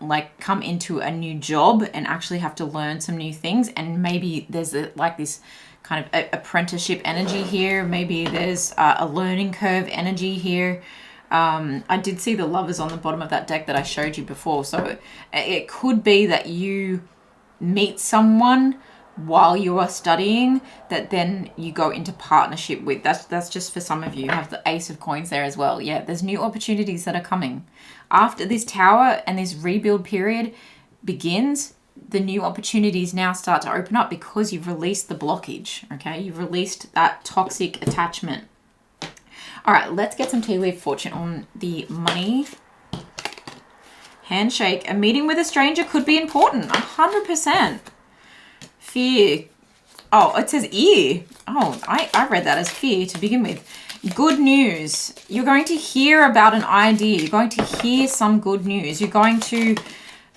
like come into a new job and actually have to learn some new things, and maybe there's like this kind of apprenticeship energy here. Maybe there's a learning curve energy here. I did see the Lovers on the bottom of that deck that I showed you before, so it could be that you meet someone while you are studying that then you go into partnership with. That's just for some of you. You have the Ace of Coins there as well. Yeah, there's new opportunities that are coming. After this tower and this rebuild period begins, the new opportunities now start to open up because you've released the blockage, okay? You've released that toxic attachment. All right, let's get some tea leaf fortune on the money. Handshake. A meeting with a stranger could be important, 100%. Fear. Oh, it says ear. Oh, I read that as fear to begin with. Good news. You're going to hear about an idea. You're going to hear some good news. You're going to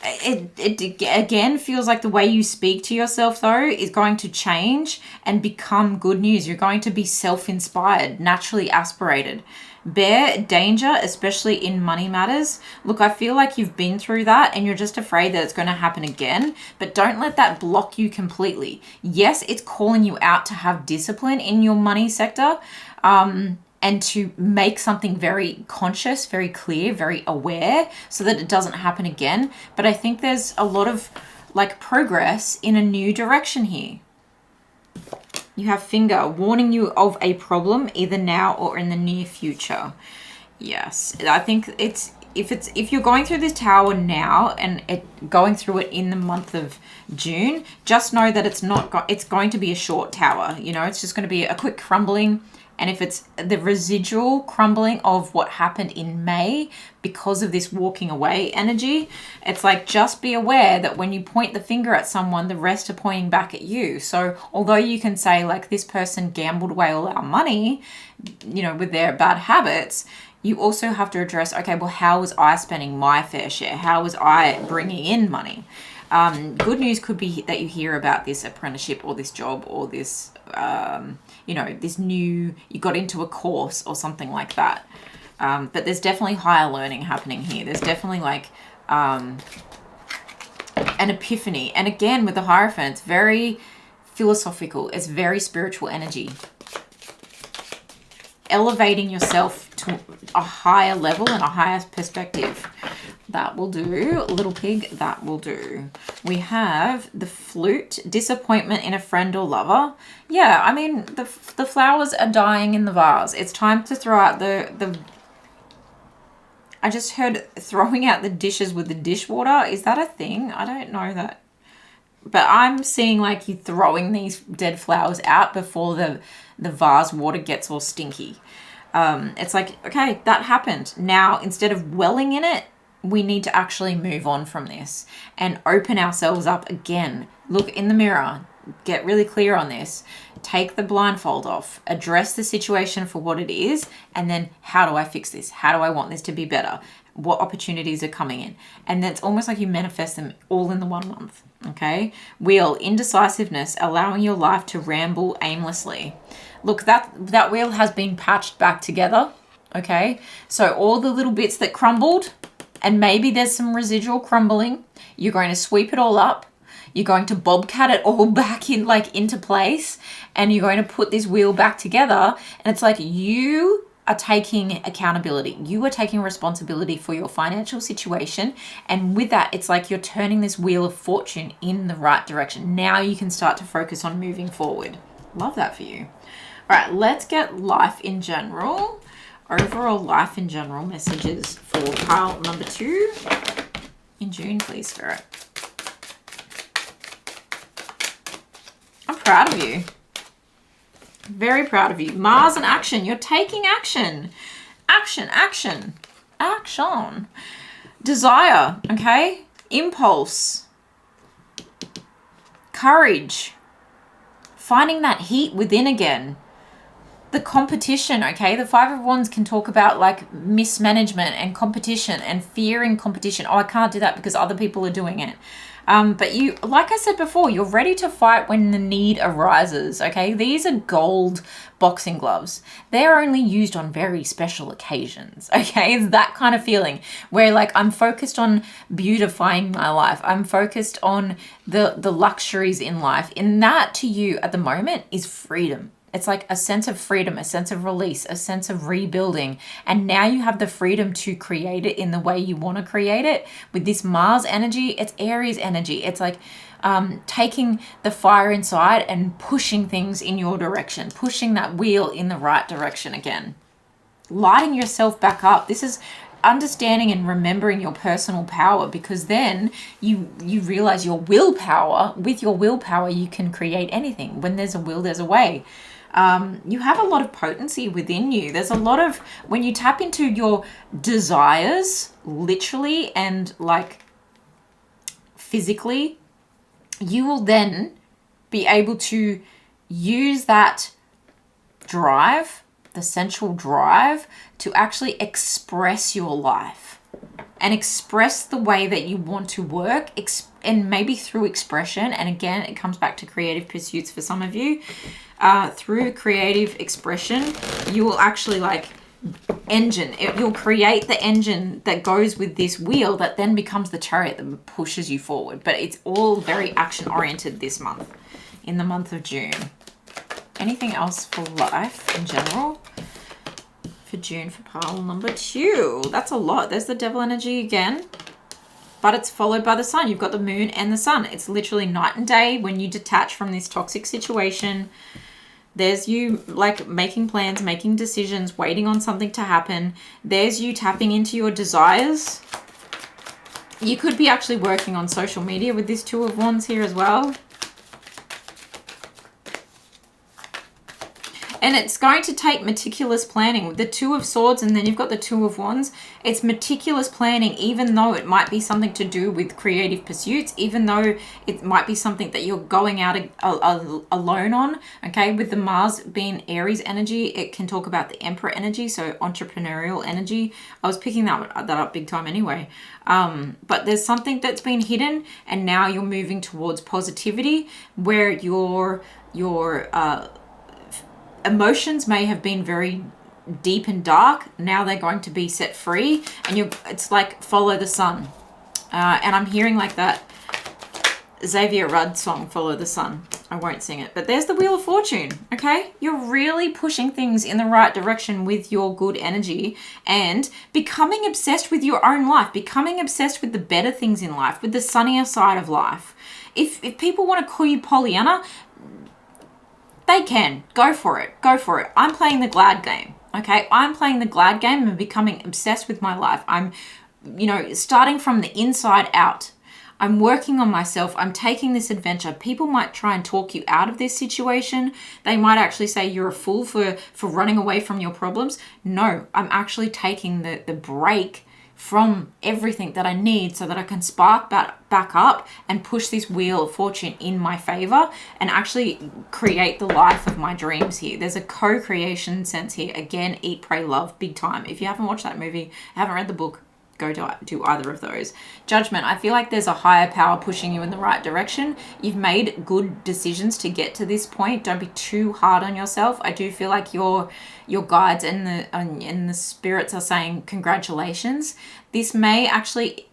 It again feels like the way you speak to yourself, though, is going to change and become good news. You're going to be self-inspired, naturally aspirated. Bear danger, especially in money matters. Look, I feel like you've been through that and you're just afraid that it's going to happen again, but don't let that block you completely. Yes, it's calling you out to have discipline in your money sector, and to make something very conscious, very clear, very aware so that it doesn't happen again. But I think there's a lot of like progress in a new direction here. You have finger warning you of a problem either now or in the near future. Yes, I think if you're going through this tower now and going through it in the month of June, just know that it's going to be a short tower. You know, it's just going to be a quick crumbling. And if it's the residual crumbling of what happened in May because of this walking away energy, it's like, just be aware that when you point the finger at someone, the rest are pointing back at you. So although you can say like, this person gambled away all our money, you know, with their bad habits, you also have to address, okay, well, how was I spending my fair share? How was I bringing in money? Good news could be that you hear about this apprenticeship or this job or this, you know, you got into a course or something like that. But there's definitely higher learning happening here. There's definitely like an epiphany. And again, with the Hierophant, it's very philosophical. It's very spiritual energy. Elevating yourself to a higher level and a higher perspective. That will do. Little pig, that will do. We have the Flute, disappointment in a friend or lover. Yeah, I mean, the flowers are dying in the vase. It's time to throw out the I just heard throwing out the dishes with the dishwater. Is that a thing? I don't know that. But I'm seeing like you throwing these dead flowers out before the vase water gets all stinky. It's like, okay, that happened. Now, instead of welling in it, we need to actually move on from this and open ourselves up again. Look in the mirror, get really clear on this, take the blindfold off, address the situation for what it is, and then how do I fix this? How do I want this to be better? What opportunities are coming in? And then it's almost like you manifest them all in the 1 month, okay? Wheel, indecisiveness, allowing your life to ramble aimlessly. Look, that wheel has been patched back together, okay? So all the little bits that crumbled, and maybe there's some residual crumbling, you're going to sweep it all up. You're going to bobcat it all back in, like, into place, and you're going to put this wheel back together. And it's like you are taking accountability. You are taking responsibility for your financial situation. And with that, it's like you're turning this wheel of fortune in the right direction. Now you can start to focus on moving forward. Love that for you. All right, let's get life in general. Overall life in general messages for pile number 2 in June, please, Spirit. I'm proud of you. Very proud of you. Mars in action. You're taking action. Action, action, action. Desire, okay? Impulse. Courage. Finding that heat within again. The competition, okay? The Five of Wands can talk about like mismanagement and competition and fearing competition. Oh, I can't do that because other people are doing it. But you, like I said before, you're ready to fight when the need arises, okay? These are gold boxing gloves. They're only used on very special occasions, okay? It's that kind of feeling where like I'm focused on beautifying my life. I'm focused on the luxuries in life. And that to you at the moment is freedom. It's like a sense of freedom, a sense of release, a sense of rebuilding. And now you have the freedom to create it in the way you want to create it. With this Mars energy, it's Aries energy. It's like taking the fire inside and pushing things in your direction, pushing that wheel in the right direction again. Lighting yourself back up. This is understanding and remembering your personal power, because then you realize your willpower. With your willpower, you can create anything. When there's a will, there's a way. You have a lot of potency within you. There's a lot of, when you tap into your desires, literally and like physically, you will then be able to use that drive, the sensual drive, to actually express your life. and express the way that you want to work, and maybe through expression. And again, it comes back to creative pursuits for some of you. Through creative expression, you will actually like you'll create the engine that goes with this wheel that then becomes the chariot that pushes you forward. But it's all very action oriented this month, in the month of June. Anything else for life in general for June for pile number 2? That's a lot. There's the devil energy again, but it's followed by the sun. You've got the moon and the sun. It's literally night and day when you detach from this toxic situation. There's you like making plans, making decisions, waiting on something to happen. There's you tapping into your desires. You could be actually working on social media with this Two of Wands here as well. And it's going to take meticulous planning. With the Two of Swords and then you've got the Two of Wands, it's meticulous planning, even though it might be something to do with creative pursuits, even though it might be something that you're going out alone on, okay? With the Mars being Aries energy, it can talk about the Emperor energy, so entrepreneurial energy. I was picking that up big time anyway. But there's something that's been hidden, and now you're moving towards positivity, where your emotions may have been very deep and dark. Now they're going to be set free, and it's like follow the sun. And I'm hearing like that Xavier Rudd song, Follow the Sun. I won't sing it, but there's the Wheel of Fortune. Okay, you're really pushing things in the right direction with your good energy and becoming obsessed with your own life, becoming obsessed with the better things in life, with the sunnier side of life. If people want to call you Pollyanna, they can. Go for it. Go for it. I'm playing the glad game. Okay? I'm playing the glad game and becoming obsessed with my life. I'm, starting from the inside out. I'm working on myself. I'm taking this adventure. People might try and talk you out of this situation. They might actually say you're a fool for running away from your problems. No, I'm actually taking the break from everything that I need so that I can spark back up and push this Wheel of Fortune in my favor and actually create the life of my dreams here. There's a co-creation sense here. Again, Eat, Pray, Love, big time. If you haven't watched that movie, haven't read the book, go do either of those. Judgment. I feel like there's a higher power pushing you in the right direction. You've made good decisions to get to this point. Don't be too hard on yourself. I do feel like your guides and the spirits are saying congratulations. This may actually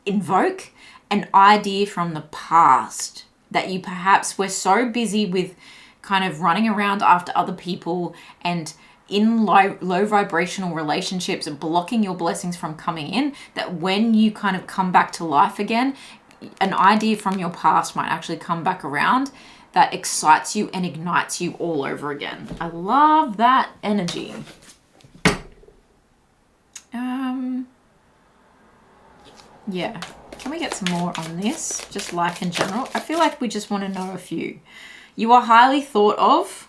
invoke an idea from the past that you perhaps were so busy with kind of running around after other people and in low vibrational relationships and blocking your blessings from coming in, that when you kind of come back to life again, an idea from your past might actually come back around that excites you and ignites you all over again. I love that energy. Yeah. Can we get some more on this? Just life in general. I feel like we just want to know a few. You are highly thought of.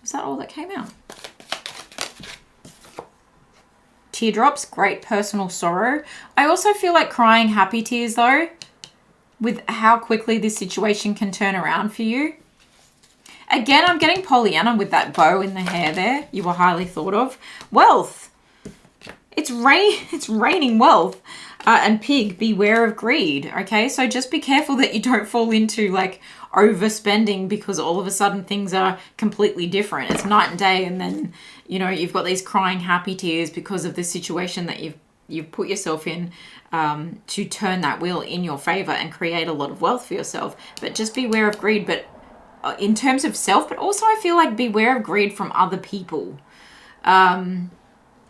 Is that all that came out? Teardrops, great personal sorrow. I also feel like crying happy tears though, with how quickly this situation can turn around for you. Again, I'm getting Pollyanna with that bow in the hair there. You were highly thought of. Wealth. It's raining wealth. And pig, beware of greed. Okay, so just be careful that you don't fall into like overspending because all of a sudden things are completely different. It's night and day, and then you've got these crying happy tears because of the situation that you've put yourself in to turn that wheel in your favor and create a lot of wealth for yourself. But just beware of greed, but in terms of self, but also I feel like beware of greed from other people.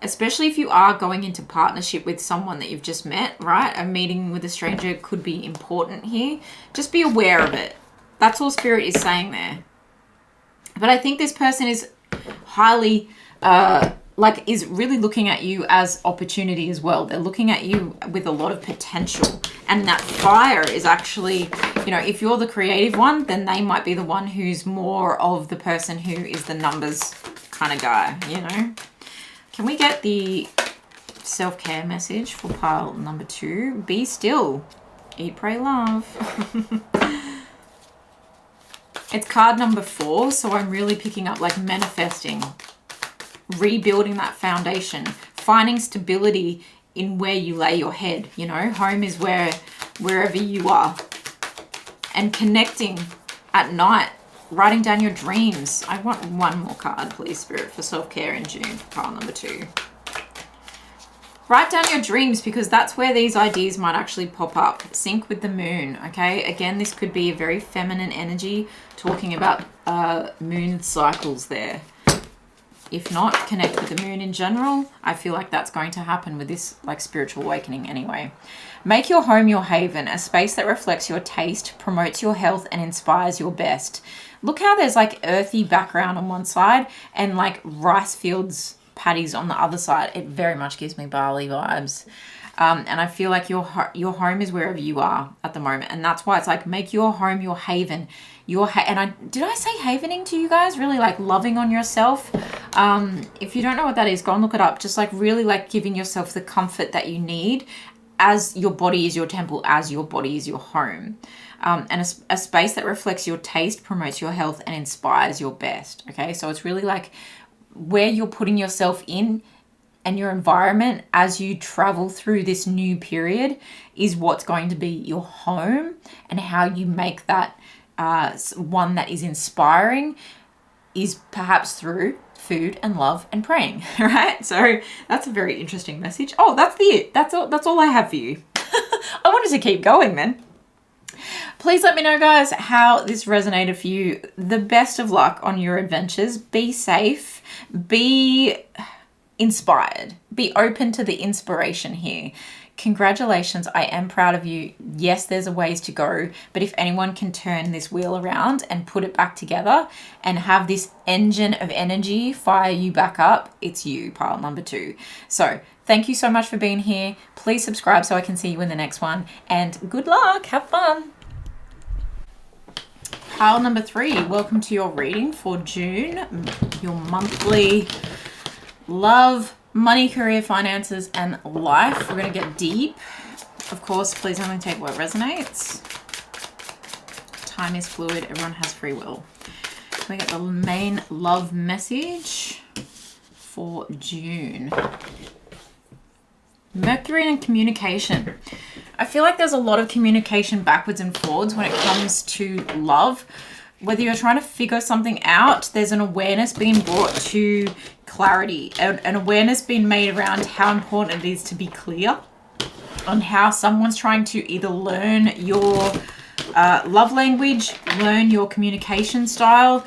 Especially if you are going into partnership with someone that you've just met, right? A meeting with a stranger could be important here. Just be aware of it. That's all Spirit is saying there. But I think this person is highly, is really looking at you as opportunity as well. They're looking at you with a lot of potential. And that fire is actually, if you're the creative one, then they might be the one who's more of the person who is the numbers kind of guy, Can we get the self-care message for pile number 2? Be still. Eat, pray, love. It's card number 4, so I'm really picking up like manifesting, rebuilding that foundation, finding stability in where you lay your head. You know, home is wherever you are. And connecting at night, writing down your dreams. I want one more card, please, Spirit, for self-care in June, pile number 2. Write down your dreams, because that's where these ideas might actually pop up. Sync with the moon, okay? Again, this could be a very feminine energy, talking about moon cycles there. If not, connect with the moon in general. I feel like that's going to happen with this like spiritual awakening anyway. Make your home your haven, a space that reflects your taste, promotes your health, and inspires your best. Look how there's like earthy background on one side and like rice fields patties on the other side. It very much gives me barley vibes. And I feel like your home is wherever you are at the moment. And that's why it's like, make your home your haven. Did I say havening to you guys? Really like loving on yourself. If you don't know what that is, go and look it up. Just like really like giving yourself the comfort that you need, as your body is your temple, as your body is your home. And a space that reflects your taste, promotes your health, and inspires your best. Okay, so it's really like where you're putting yourself in and your environment as you travel through this new period is what's going to be your home, and how you make that one that is inspiring is perhaps through food and love and praying, right? So that's a very interesting message. Oh, that's it. That's all I have for you. I wanted to keep going then. Please let me know, guys, how this resonated for you. The best of luck on your adventures. Be safe. Be inspired. Be open to the inspiration here. Congratulations. I am proud of you. Yes, there's a ways to go, but if anyone can turn this wheel around and put it back together and have this engine of energy fire you back up, it's you, pile number 2. So thank you so much for being here. Please subscribe so I can see you in the next one, and good luck. Have fun. Pile number 3, welcome to your reading for June, your monthly love, money, career, finances, and life. We're going to get deep. Of course, please only take what resonates. Time is fluid. Everyone has free will. We get the main love message for June. Mercury and communication. I feel like there's a lot of communication backwards and forwards when it comes to love. Whether you're trying to figure something out, there's an awareness being brought to clarity, an awareness being made around how important it is to be clear on how someone's trying to either learn your love language, learn your communication style,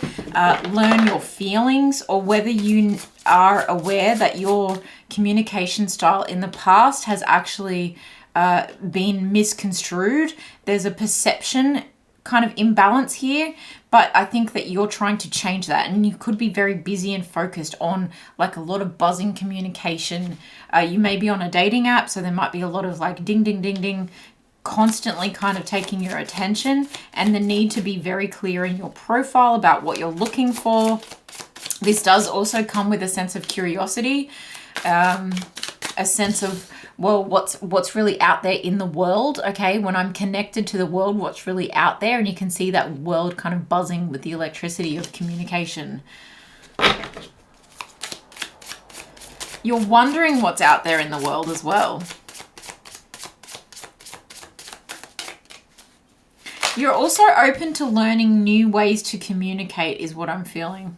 learn your feelings, or whether you are aware that your communication style in the past has actually been misconstrued. There's a perception kind of imbalance here, but I think that you're trying to change that, and you could be very busy and focused on like a lot of buzzing communication. You may be on a dating app, so there might be a lot of like ding ding ding ding constantly kind of taking your attention, and the need to be very clear in your profile about what you're looking for. This does also come with a sense of curiosity, a sense of, well, what's really out there in the world, okay? When I'm connected to the world, what's really out there, and you can see that world kind of buzzing with the electricity of communication. You're wondering what's out there in the world as well. You're also open to learning new ways to communicate is what I'm feeling.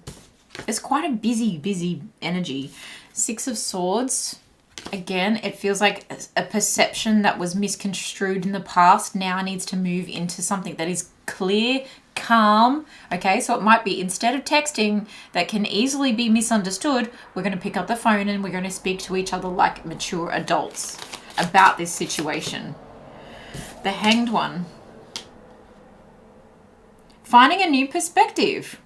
It's quite a busy energy. 6 of Swords. Again, it feels like a perception that was misconstrued in the past now needs to move into something that is clear, calm. Okay, so it might be, instead of texting that can easily be misunderstood, we're going to pick up the phone and we're going to speak to each other like mature adults about this situation. The Hanged One. Finding a new perspective.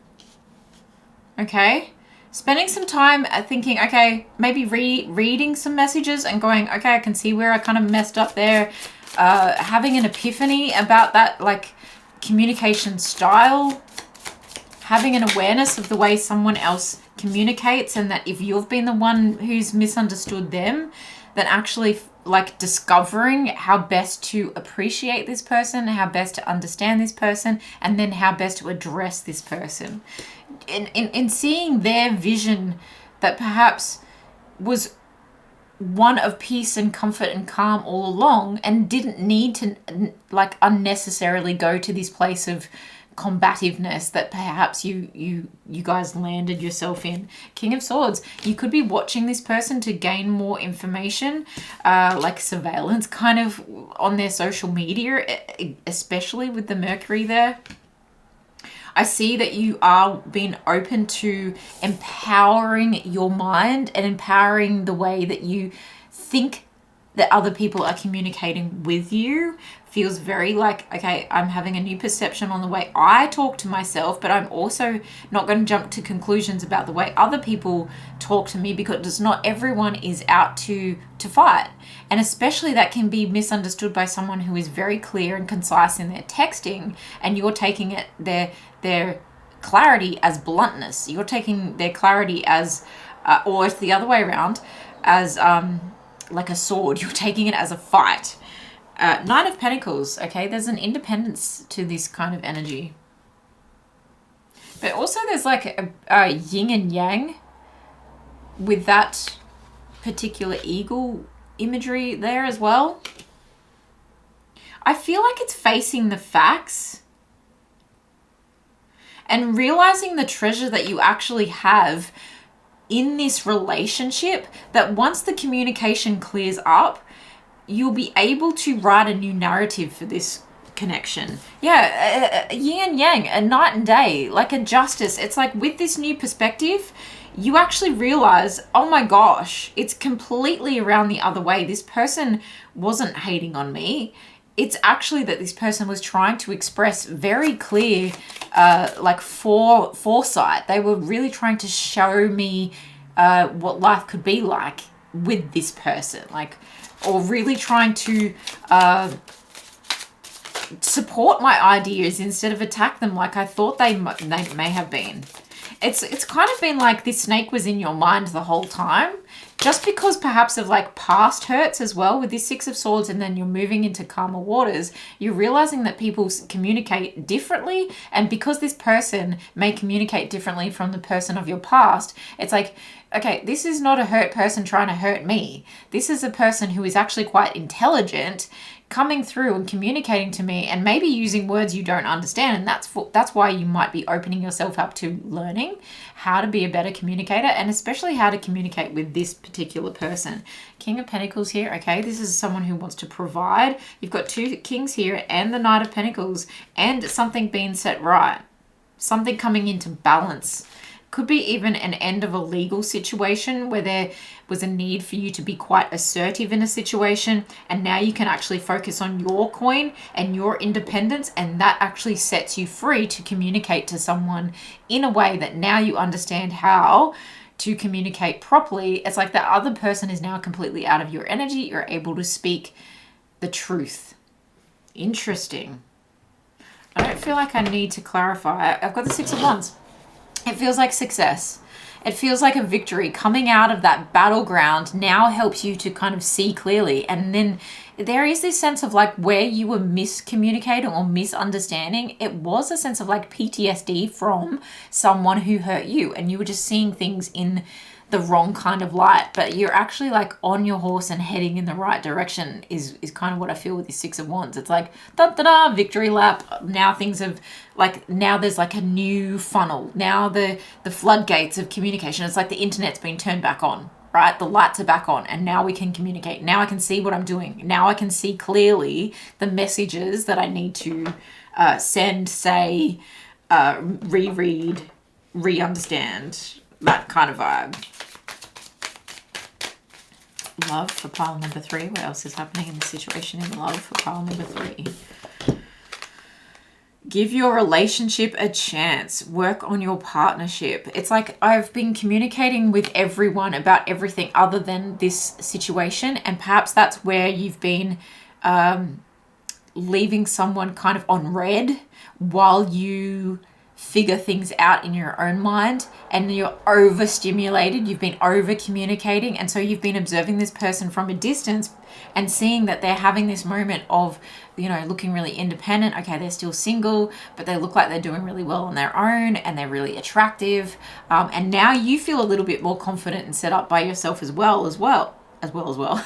Okay. Spending some time thinking, okay, maybe reading some messages and going, okay, I can see where I kind of messed up there. Having an epiphany about that, like, communication style. Having an awareness of the way someone else communicates, and that if you've been the one who's misunderstood them, then actually, like, discovering how best to appreciate this person, how best to understand this person, and then how best to address this person. In seeing their vision that perhaps was one of peace and comfort and calm all along, and didn't need to like unnecessarily go to this place of combativeness that perhaps you guys landed yourself in. King of Swords, you could be watching this person to gain more information, like surveillance kind of on their social media, especially with the Mercury there. I see that you are being open to empowering your mind and empowering the way that you think that other people are communicating with you. Feels very like, okay, I'm having a new perception on the way I talk to myself, but I'm also not going to jump to conclusions about the way other people talk to me, because not everyone is out to fight. And especially that can be misunderstood by someone who is very clear and concise in their texting, and you're taking it their clarity as bluntness. You're taking their clarity as, or it's the other way around, as like a sword. You're taking it as a fight. Knight of Pentacles, okay? There's an independence to this kind of energy. But also there's like a yin and yang with that particular eagle imagery there as well. I feel like it's facing the facts and realizing the treasure that you actually have in this relationship, that once the communication clears up, you'll be able to write a new narrative for this connection. Yeah, yin and yang, a night and day, like a justice. It's like with this new perspective, you actually realize, oh my gosh, it's completely around the other way. This person wasn't hating on me. It's actually that this person was trying to express very clear, like foresight. They were really trying to show me what life could be like with this person, like, or really trying to support my ideas instead of attack them like I thought they may have been. It's kind of been like this snake was in your mind the whole time, just because perhaps of like past hurts as well with this Six of Swords, and then you're moving into calmer waters. You're realizing that people communicate differently, and because this person may communicate differently from the person of your past, it's like, okay, this is not a hurt person trying to hurt me. This is a person who is actually quite intelligent, coming through and communicating to me, and maybe using words you don't understand. And that's why you might be opening yourself up to learning how to be a better communicator, and especially how to communicate with this particular person. King of Pentacles here, okay, this is someone who wants to provide. You've got two kings here and the Knight of Pentacles, and something being set right, something coming into balance. Could be even an end of a legal situation where there was a need for you to be quite assertive in a situation, and now you can actually focus on your coin and your independence, and that actually sets you free to communicate to someone in a way that now you understand how to communicate properly. It's like the other person is now completely out of your energy. You're able to speak the truth. Interesting. I don't feel like I need to clarify. I've got the Six of Wands. It feels like success. It feels like a victory. Coming out of that battleground now helps you to kind of see clearly. And then there is this sense of like where you were miscommunicating or misunderstanding. It was a sense of like PTSD from someone who hurt you, and you were just seeing things in the wrong kind of light, but you're actually like on your horse and heading in the right direction is kind of what I feel with this Six of Wands. It's like, da-da-da, victory lap. Now things have like, now there's like a new funnel. Now the floodgates of communication, it's like the internet's been turned back on, right? The lights are back on, and now we can communicate. Now I can see what I'm doing. Now I can see clearly the messages that I need to send, say, reread, re-understand, that kind of vibe. Love for pile number 3. What else is happening in the situation in love for pile number 3? Give your relationship a chance. Work on your partnership. It's like I've been communicating with everyone about everything other than this situation, and perhaps that's where you've been leaving someone kind of on red while you figure things out in your own mind, and you're overstimulated, you've been over communicating, and so you've been observing this person from a distance and seeing that they're having this moment of, you know, looking really independent. Okay, they're still single, but they look like they're doing really well on their own, and they're really attractive, and now you feel a little bit more confident and set up by yourself as well. as well.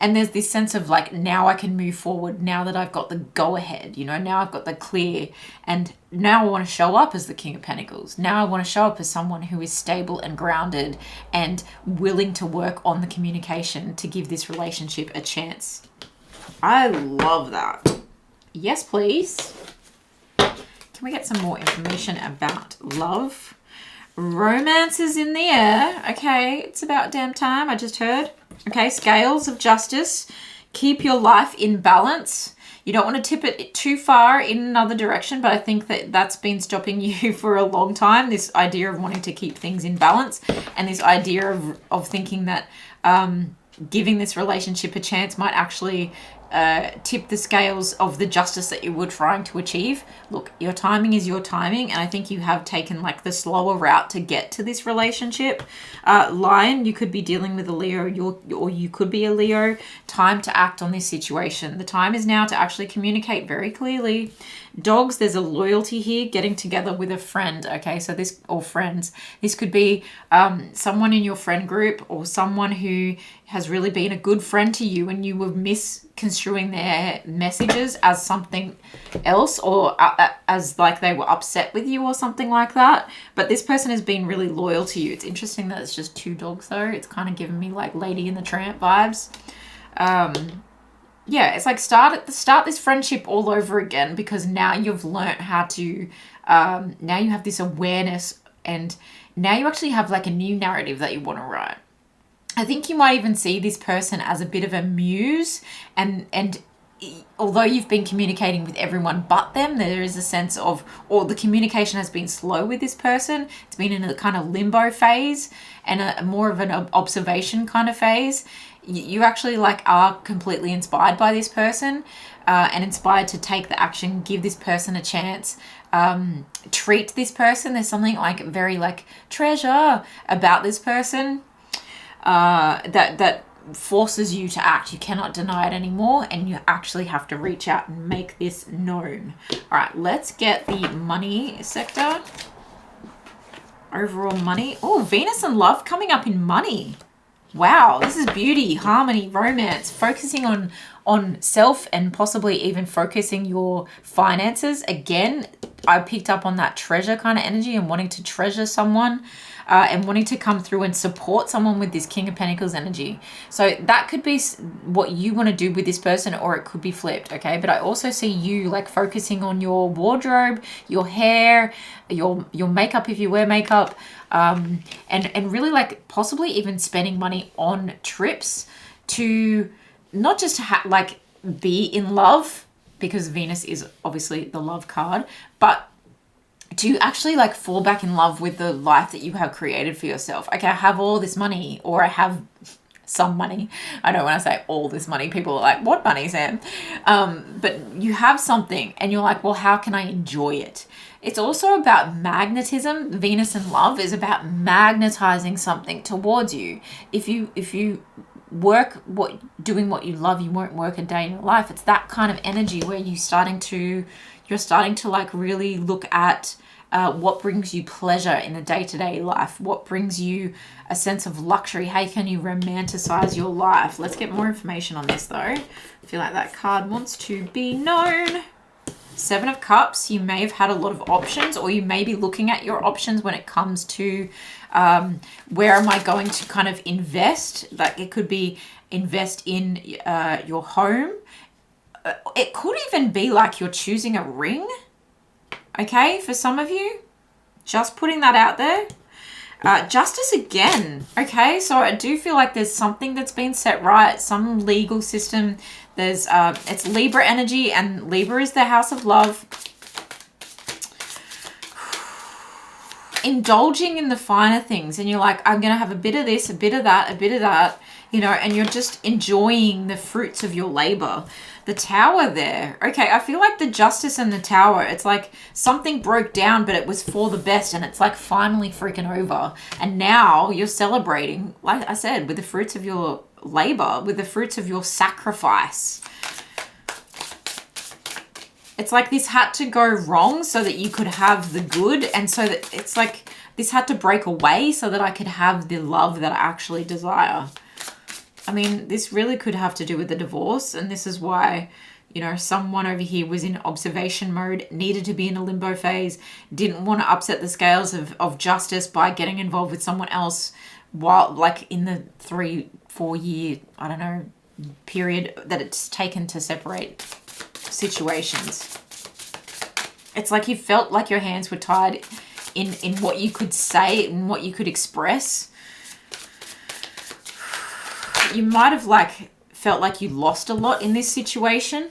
And there's this sense of like, now I can move forward now that I've got the go ahead, you know, now I've got the clear, and now I want to show up as the King of Pentacles. Now I want to show up as someone who is stable and grounded and willing to work on the communication to give this relationship a chance. I love that. Yes, please. Can we get some more information about love? Romance is in the air. Okay, it's about damn time, I just heard. Okay, scales of justice. Keep your life in balance. You don't want to tip it too far in another direction, but I think that that's been stopping you for a long time. This idea of wanting to keep things in balance, and this idea of thinking that giving this relationship a chance might actually tip the scales of the justice that you were trying to achieve. Look, your timing is your timing, and I think you have taken like the slower route to get to this relationship. Lion, you could be dealing with a Leo, or you could be a Leo. Time to act on this situation. The time is now to actually communicate very clearly. Dogs, there's a loyalty here, getting together with a friend. Okay, so this, or friends, this could be someone in your friend group, or someone who has really been a good friend to you, and you were misconstruing their messages as something else, or as like they were upset with you or something like that. But this person has been really loyal to you. It's interesting that it's just 2 dogs though. It's kind of giving me like Lady and the Tramp vibes. Yeah, it's like start this friendship all over again, because now you've learned how to, now you have this awareness, and now you actually have like a new narrative that you want to write. I think you might even see this person as a bit of a muse, and although you've been communicating with everyone but them, there is a sense of, or the communication has been slow with this person. It's been in a kind of limbo phase and a more of an observation kind of phase. You actually like are completely inspired by this person, and inspired to take the action, give this person a chance, treat this person. There's something like very like treasure about this person that forces you to act. You cannot deny it anymore, and you actually have to reach out and make this known. All right, let's get the money sector. Overall money. Oh, Venus and love coming up in money. Wow, this is beauty, harmony, romance, focusing on self, and possibly even focusing your finances. Again, I picked up on that treasure kind of energy, and wanting to treasure someone, and wanting to come through and support someone with this King of Pentacles energy. So that could be what you want to do with this person, or it could be flipped, okay? But I also see you like focusing on your wardrobe, your hair, your makeup if you wear makeup, and really like possibly even spending money on trips to not just like be in love, because Venus is obviously the love card, but to actually like fall back in love with the life that you have created for yourself. Okay, I have all this money, or I have some money. I don't want to say all this money. People are like, what money, Sam? But you have something, and you're like, well, how can I enjoy it? It's also about magnetism. Venus in love is about magnetizing something towards you. If you work doing what you love, you won't work a day in your life. It's that kind of energy where you're starting to like really look at what brings you pleasure in the day-to-day life, what brings you a sense of luxury. How can you romanticize your life? Let's get more information on this though. I feel like that card wants to be known. 7 of Cups, you may have had a lot of options, or you may be looking at your options when it comes to where am I going to kind of invest. Like it could be invest in your home. It could even be like you're choosing a ring, okay, for some of you. Just putting that out there. Justice again, okay, so I do feel like there's something that's been set right, some legal system. There's it's Libra energy, and Libra is the house of love. Indulging in the finer things, and you're like, I'm gonna have a bit of this, a bit of that, a bit of that, you know, and you're just enjoying the fruits of your labor. The Tower there. Okay, I feel like the Justice and the Tower, it's like something broke down, but it was for the best, and it's like finally freaking over. And now you're celebrating, like I said, with the fruits of your labor, with the fruits of your sacrifice. It's like this had to go wrong so that you could have the good, and so that it's like this had to break away so that I could have the love that I actually desire. I mean, this really could have to do with the divorce, and this is why, you know, someone over here was in observation mode, needed to be in a limbo phase, didn't want to upset the scales of justice by getting involved with someone else while, like, in the 3-4 year, I don't know, period that it's taken to separate situations. It's like you felt like your hands were tied in what you could say and what you could express. You might have like felt like you lost a lot in this situation,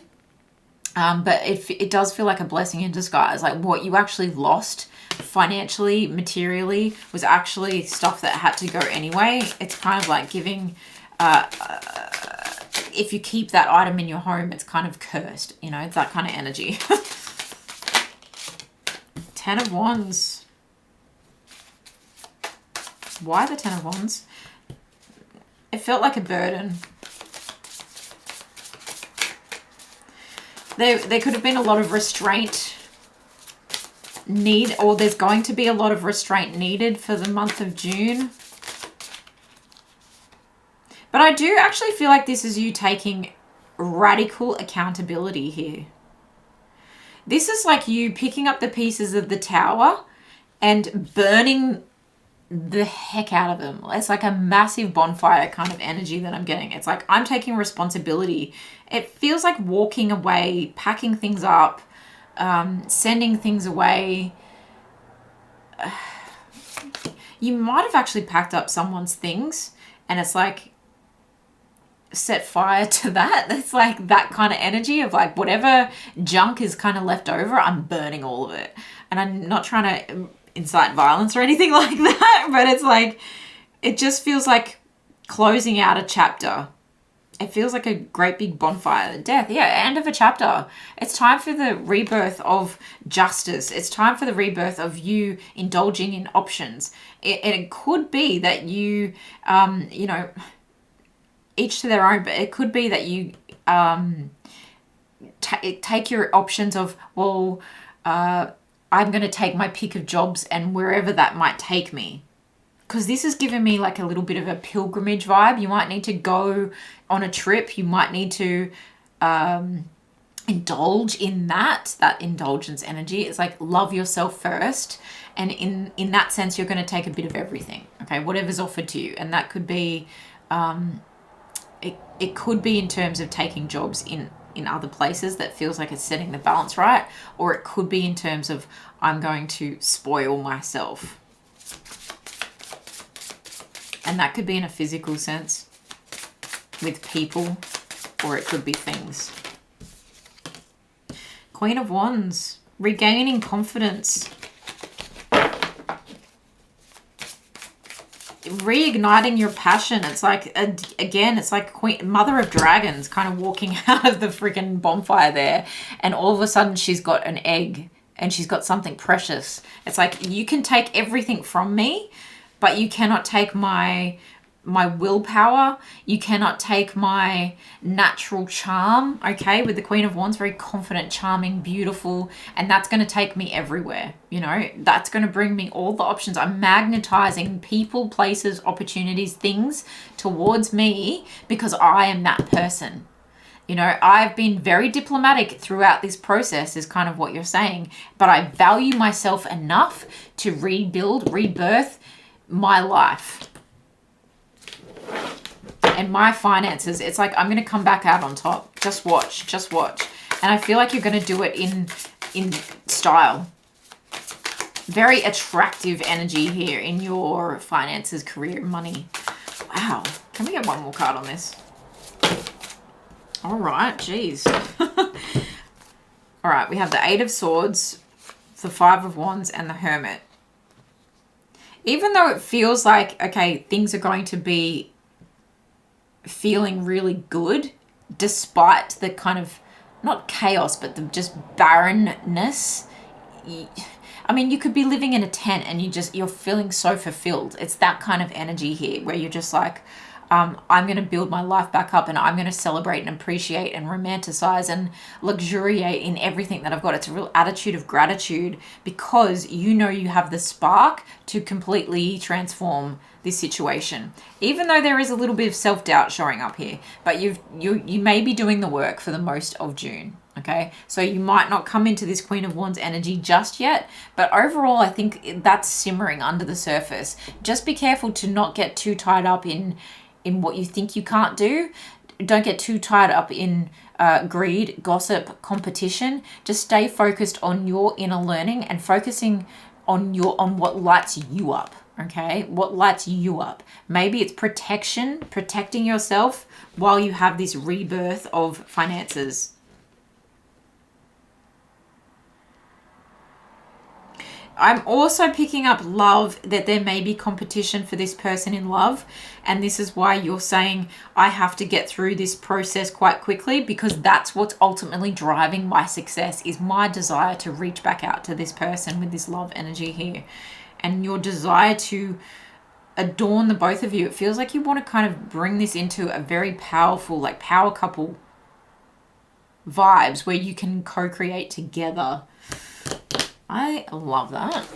but it does feel like a blessing in disguise. Like what you actually lost financially, materially, was actually stuff that had to go anyway. It's kind of like giving, if you keep that item in your home, it's kind of cursed, you know, it's that kind of energy. 10 of Wands. Why the 10 of Wands? It felt like a burden. There could have been a lot of restraint or there's going to be a lot of restraint needed for the month of June. But I do actually feel like this is you taking radical accountability here. This is like you picking up the pieces of the tower and burning the heck out of them. It's like a massive bonfire kind of energy that I'm getting. It's like I'm taking responsibility. It feels like walking away, packing things up, sending things away. You might have actually packed up someone's things and it's like set fire to that. It's like that kind of energy of like whatever junk is kind of left over, I'm burning all of it. And I'm not trying to incite violence or anything like that, but it's like, it just feels like closing out a chapter. It feels like a great big bonfire. Death, yeah, end of a chapter. It's time for the rebirth of justice. It's time for the rebirth of you indulging in options. It could be that you, you know, each to their own, but it could be that you take your options of, well, I'm going to take my pick of jobs and wherever that might take me. Because this is giving me like a little bit of a pilgrimage vibe. You might need to go on a trip. You might need to indulge in that indulgence energy. It's like love yourself first. And in that sense, you're going to take a bit of everything. Okay, whatever's offered to you. And that could be, it could be in terms of taking jobs in other places that feels like it's setting the balance right. Or it could be in terms of I'm going to spoil myself. And that could be in a physical sense with people, or it could be things. Queen of Wands, regaining confidence. Reigniting your passion. It's like, again, it's like Mother of Dragons kind of walking out of the freaking bonfire there. And all of a sudden she's got an egg and she's got something precious. It's like, you can take everything from me, but you cannot take my willpower. You cannot take my natural charm, okay? With the Queen of Wands, very confident, charming, beautiful, and that's going to take me everywhere, you know? That's going to bring me all the options. I'm magnetizing people, places, opportunities, things towards me because I am that person. You know, I've been very diplomatic throughout this process is kind of what you're saying, but I value myself enough to rebuild, rebirth my life and my finances. It's like I'm going to come back out on top. Just watch. And I feel like you're going to do it in style. Very attractive energy here in your finances, career, money. Wow. Can we get one more card on this? All right. Geez. All right. We have the 8 of Swords, the 5 of Wands, and the Hermit. Even though it feels like, okay, things are going to be feeling really good, despite the kind of, not chaos, but the just barrenness. I mean, you could be living in a tent and you're feeling so fulfilled. It's that kind of energy here where you're just like, I'm going to build my life back up, and I'm going to celebrate and appreciate and romanticize and luxuriate in everything that I've got. It's a real attitude of gratitude because you know you have the spark to completely transform this situation. Even though there is a little bit of self-doubt showing up here, but you may be doing the work for the most of June. Okay, so you might not come into this Queen of Wands energy just yet, but overall I think that's simmering under the surface. Just be careful to not get too tied up in what you think you can't do. Don't get too tied up in greed, gossip, competition. Just stay focused on your inner learning and focusing on what lights you up. Okay, what lights you up? Maybe it's protecting yourself while you have this rebirth of finances. I'm also picking up love, that there may be competition for this person in love. And this is why you're saying, I have to get through this process quite quickly, because that's what's ultimately driving my success, is my desire to reach back out to this person with this love energy here. And your desire to adorn the both of you. It feels like you want to kind of bring this into a very powerful, like power couple vibes where you can co-create together. I love that.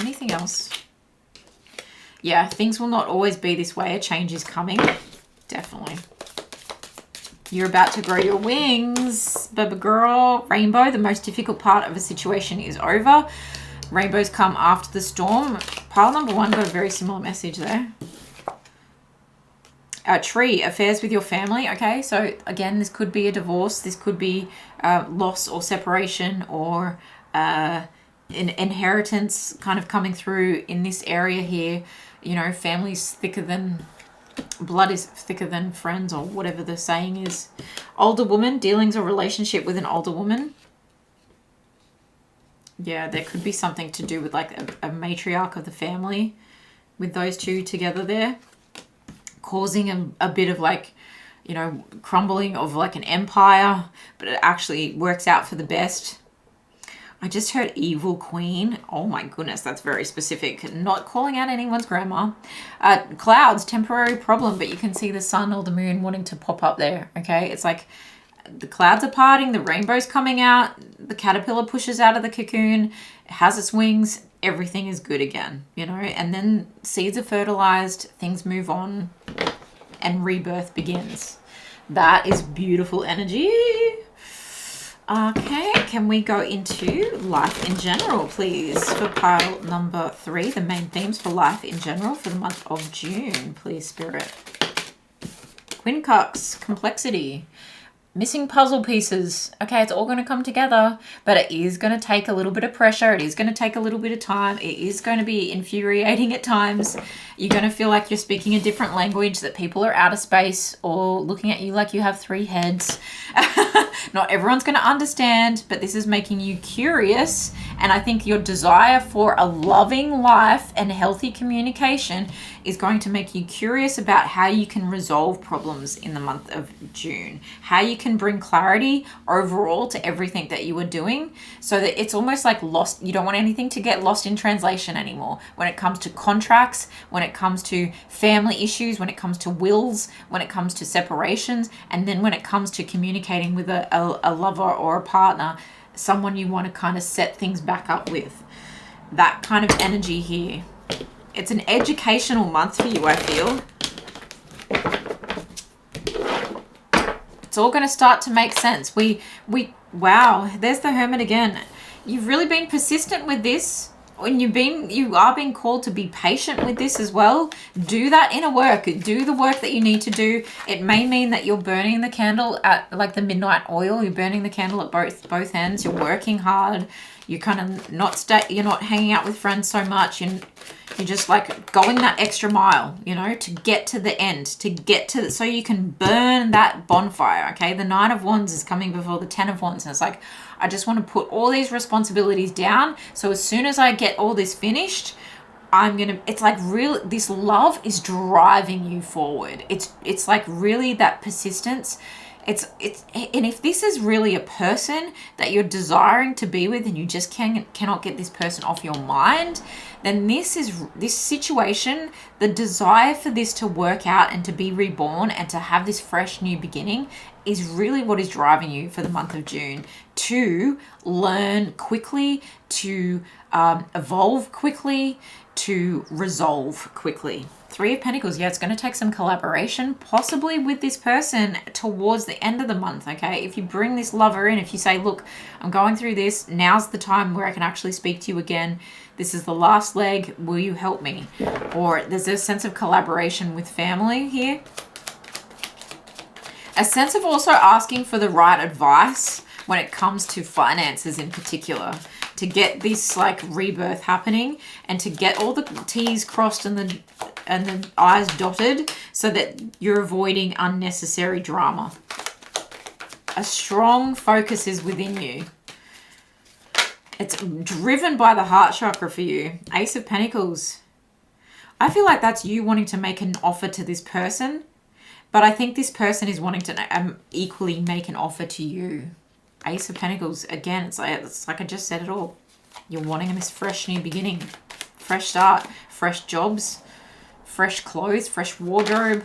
Anything else? Yeah, things will not always be this way. A change is coming. Definitely. You're about to grow your wings, baby girl. Rainbow, the most difficult part of a situation is over. Rainbows come after the storm. Pile number 1 got a very similar message there. Tree, affairs with your family. Okay, so again, this could be a divorce. This could be loss or separation, or an inheritance kind of coming through in this area here. You know, family's thicker than, blood is thicker than friends, or whatever the saying is. Older woman, dealings or relationship with an older woman. Yeah, there could be something to do with like a matriarch of the family with those two together there, causing a bit of like, you know, crumbling of like an empire, but it actually works out for the best. I just heard evil queen. Oh my goodness, that's very specific. Not calling out anyone's grandma. Clouds, temporary problem, but you can see the sun or the moon wanting to pop up there. Okay, it's like the clouds are parting, the rainbow's coming out, the caterpillar pushes out of the cocoon, it has its wings, everything is good again, you know, and then seeds are fertilized, things move on, and rebirth begins. That is beautiful energy. Okay, can we go into life in general, please, for pile number 3, the main themes for life in general for the month of June, please, Spirit. Quincux, complexity. Missing puzzle pieces. Okay, it's all going to come together, but it is going to take a little bit of pressure. It is going to take a little bit of time. It is going to be infuriating at times. You're going to feel like you're speaking a different language, that people are out of space or looking at you like you have 3 heads. Not everyone's going to understand, but this is making you curious. And I think your desire for a loving life and healthy communication is going to make you curious about how you can resolve problems in the month of June, how you can bring clarity overall to everything that you are doing, so that it's almost like lost. You don't want anything to get lost in translation anymore when it comes to contracts, when it comes to family issues, when it comes to wills, when it comes to separations, and then when it comes to communicating with a lover or a partner, someone you want to kind of set things back up with. That kind of energy here. It's an educational month for you, I feel. It's all going to start to make sense. Wow, there's the Hermit again. You've really been persistent with this. When you are being called to be patient with this as well. Do that inner work. Do the work that you need to do. It may mean that you're burning the candle at like the midnight oil. You're burning the candle at both ends. You're working hard. You're kind of you're not hanging out with friends so much. You're just like going that extra mile, you know, to get to the end, so you can burn that bonfire. Okay, the 9 of Wands is coming before the 10 of Wands, and it's like, I just want to put all these responsibilities down, so as soon as I get all this finished, it's like this love is driving you forward. It's like really that persistence. And if this is really a person that you're desiring to be with and you just cannot get this person off your mind, then this situation, the desire for this to work out and to be reborn and to have this fresh new beginning is really what is driving you for the month of June, to learn quickly, to evolve quickly, to resolve quickly. 3 of Pentacles, yeah, it's going to take some collaboration, possibly with this person towards the end of the month, okay? If you bring this lover in, if you say, look, I'm going through this, now's the time where I can actually speak to you again. This is the last leg, will you help me? Or there's a sense of collaboration with family here. A sense of also asking for the right advice when it comes to finances in particular, to get this like rebirth happening and to get all the T's crossed and the I's dotted so that you're avoiding unnecessary drama. A strong focus is within you. It's driven by the heart chakra for you. Ace of Pentacles. I feel like that's you wanting to make an offer to this person, but I think this person is wanting to equally make an offer to you. Ace of Pentacles, again, it's like I just said it all. You're wanting this fresh new beginning, fresh start, fresh jobs, fresh clothes, fresh wardrobe.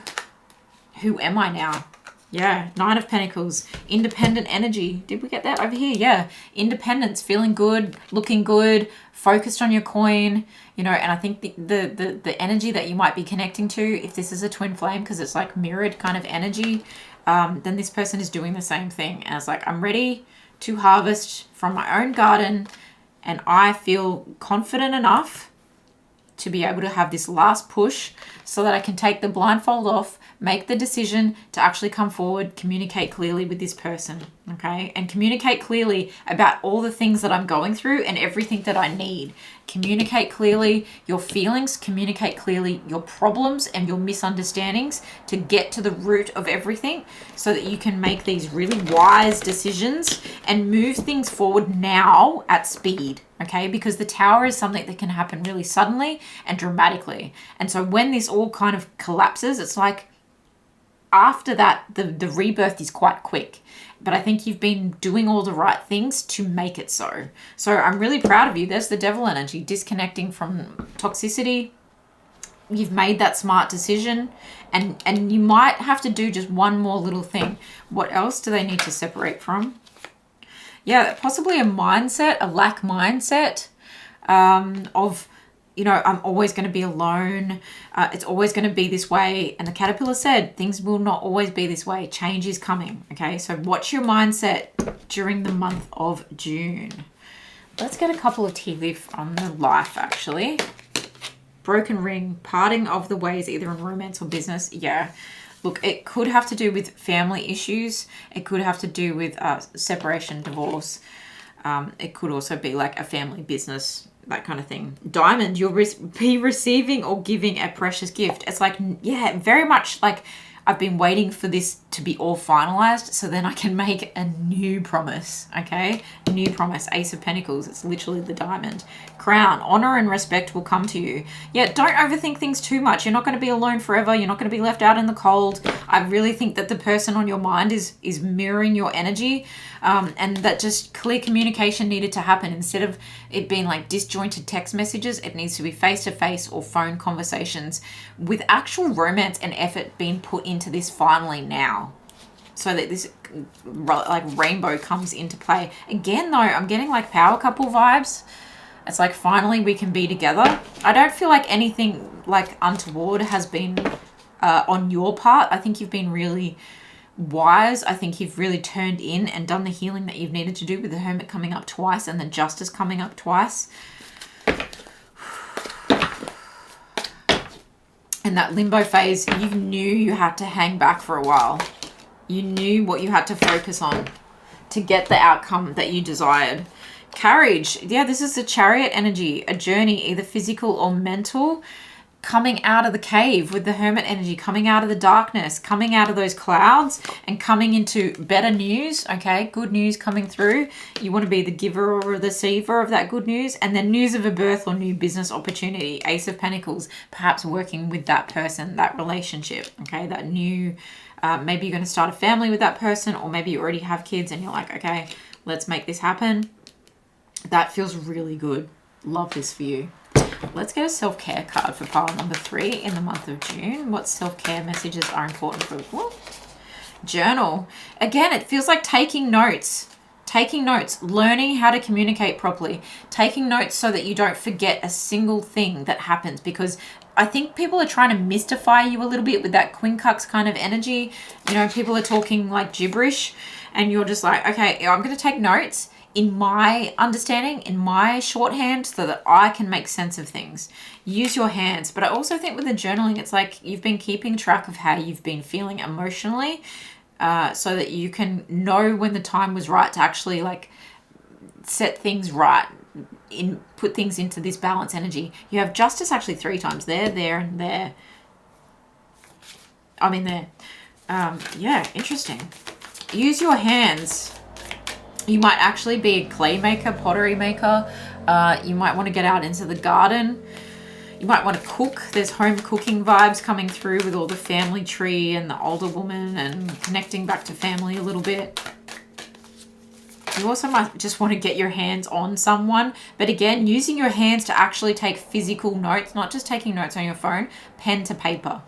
Who am I now? Yeah, 9 of Pentacles, independent energy. Did we get that over here? Yeah, independence, feeling good, looking good, focused on your coin, you know, and I think the energy that you might be connecting to, if this is a twin flame, because it's like mirrored kind of energy, then this person is doing the same thing. And it's like, I'm ready to harvest from my own garden and I feel confident enough to be able to have this last push so that I can take the blindfold off, make the decision to actually come forward, communicate clearly with this person, okay? And communicate clearly about all the things that I'm going through and everything that I need. Communicate clearly your feelings, communicate clearly your problems and your misunderstandings to get to the root of everything so that you can make these really wise decisions and move things forward now at speed, okay? Because the Tower is something that can happen really suddenly and dramatically. And so when this all kind of collapses, it's like after that, the rebirth is quite quick. But I think you've been doing all the right things to make it so. So I'm really proud of you. There's the Devil energy, disconnecting from toxicity. You've made that smart decision. And you might have to do just one more little thing. What else do they need to separate from? Yeah, possibly a mindset, a lack mindset of, you know, I'm always going to be alone. It's always going to be this way. And the Caterpillar said, things will not always be this way. Change is coming. Okay, so what's your mindset during the month of June? Let's get a couple of tea leaf on the life, actually. Broken ring, parting of the ways, either in romance or business. Yeah. Look, it could have to do with family issues. It could have to do with separation, divorce. It could also be like a family business, that kind of thing. Diamond, you'll be receiving or giving a precious gift. It's like, yeah, very much like I've been waiting for this to be all finalized so then I can make a new promise, okay? A new promise. Ace of Pentacles, it's literally the diamond. Crown, honor and respect will come to you. Yeah, don't overthink things too much. You're not going to be alone forever. You're not going to be left out in the cold. I really think that the person on your mind is mirroring your energy, and that just clear communication needed to happen. Instead of it being like disjointed text messages, it needs to be face-to-face or phone conversations with actual romance and effort being put into this finally now, so that this like rainbow comes into play. Again though, I'm getting like power couple vibes. It's like finally we can be together. I don't feel like anything like untoward has been on your part. I think you've been really wise. I think you've really turned in and done the healing that you've needed to do, with the Hermit coming up twice and the Justice coming up twice. And that limbo phase, you knew you had to hang back for a while. You knew what you had to focus on to get the outcome that you desired. Courage. Yeah, this is the Chariot energy, a journey, either physical or mental, coming out of the cave with the Hermit energy, coming out of the darkness, coming out of those clouds and coming into better news, okay? Good news coming through. You want to be the giver or the receiver of that good news, and then news of a birth or new business opportunity. Ace of Pentacles, perhaps working with that person, that relationship, okay? That new Maybe you're going to start a family with that person, or maybe you already have kids and you're like, okay, let's make this happen. That feels really good. Love this for you. Let's get a self-care card for pile number 3 in the month of June. What self-care messages are important for you? Journal. Again, it feels like taking notes. Taking notes, learning how to communicate properly, taking notes so that you don't forget a single thing that happens, because I think people are trying to mystify you a little bit with that quincux kind of energy. You know, people are talking like gibberish and you're just like, okay, I'm going to take notes in my understanding, in my shorthand, so that I can make sense of things. Use your hands. But I also think with the journaling, it's like you've been keeping track of how you've been feeling emotionally, so that you can know when the time was right to actually like set things right, put things into this balance energy. You have justice actually 3 times. There, and there. I mean there. Yeah, interesting. Use your hands. You might actually be a clay maker, pottery maker. You might want to get out into the garden. You might want to cook. There's home cooking vibes coming through with all the family tree and the older woman and connecting back to family a little bit. You also might just want to get your hands on someone. But again, using your hands to actually take physical notes, not just taking notes on your phone, pen to paper.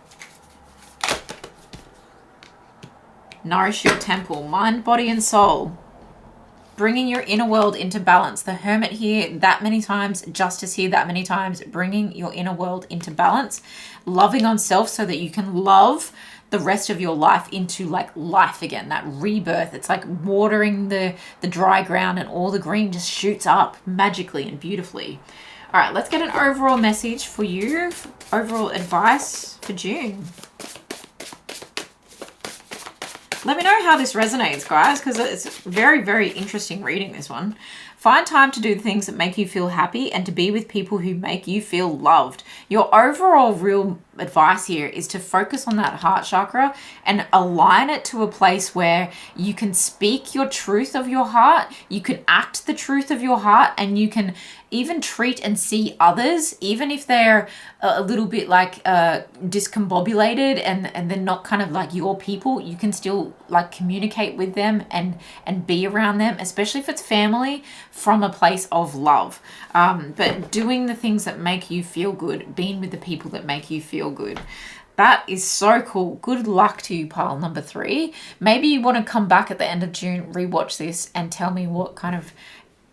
Nourish your temple, mind, body, and soul. Bringing your inner world into balance. The Hermit here that many times, Justice here that many times, bringing your inner world into balance. Loving on self so that you can love the rest of your life into like life again, that rebirth. It's like watering the dry ground and all the green just shoots up magically and beautifully. All right, let's get an overall message for you, overall advice for June. Let me know how this resonates, guys, because it's very, very interesting reading this one. Find time to do the things that make you feel happy and to be with people who make you feel loved. Your overall real advice here is to focus on that heart chakra and align it to a place where you can speak your truth of your heart, you can act the truth of your heart, and you can even treat and see others, even if they're a little bit like discombobulated and they're not kind of like your people, you can still like communicate with them and be around them, especially if it's family, from a place of love. But doing the things that make you feel good, being with the people that make you feel good. That is so cool. Good luck to you, pile number 3. Maybe you want to come back at the end of June, rewatch this and tell me what kind of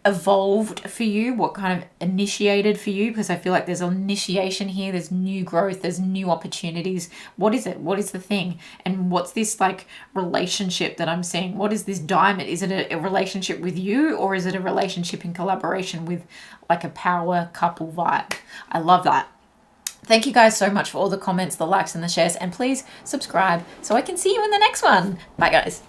evolved for you, what kind of initiated for you, because I feel like there's an initiation here, there's new growth, there's new opportunities. What is it? What is the thing? And what's this like relationship that I'm seeing? What is this diamond? Is it a relationship with you, or is it a relationship in collaboration with like a power couple vibe? I love that. Thank you guys so much for all the comments, the likes and the shares, and please subscribe so I can see you in the next one. Bye guys.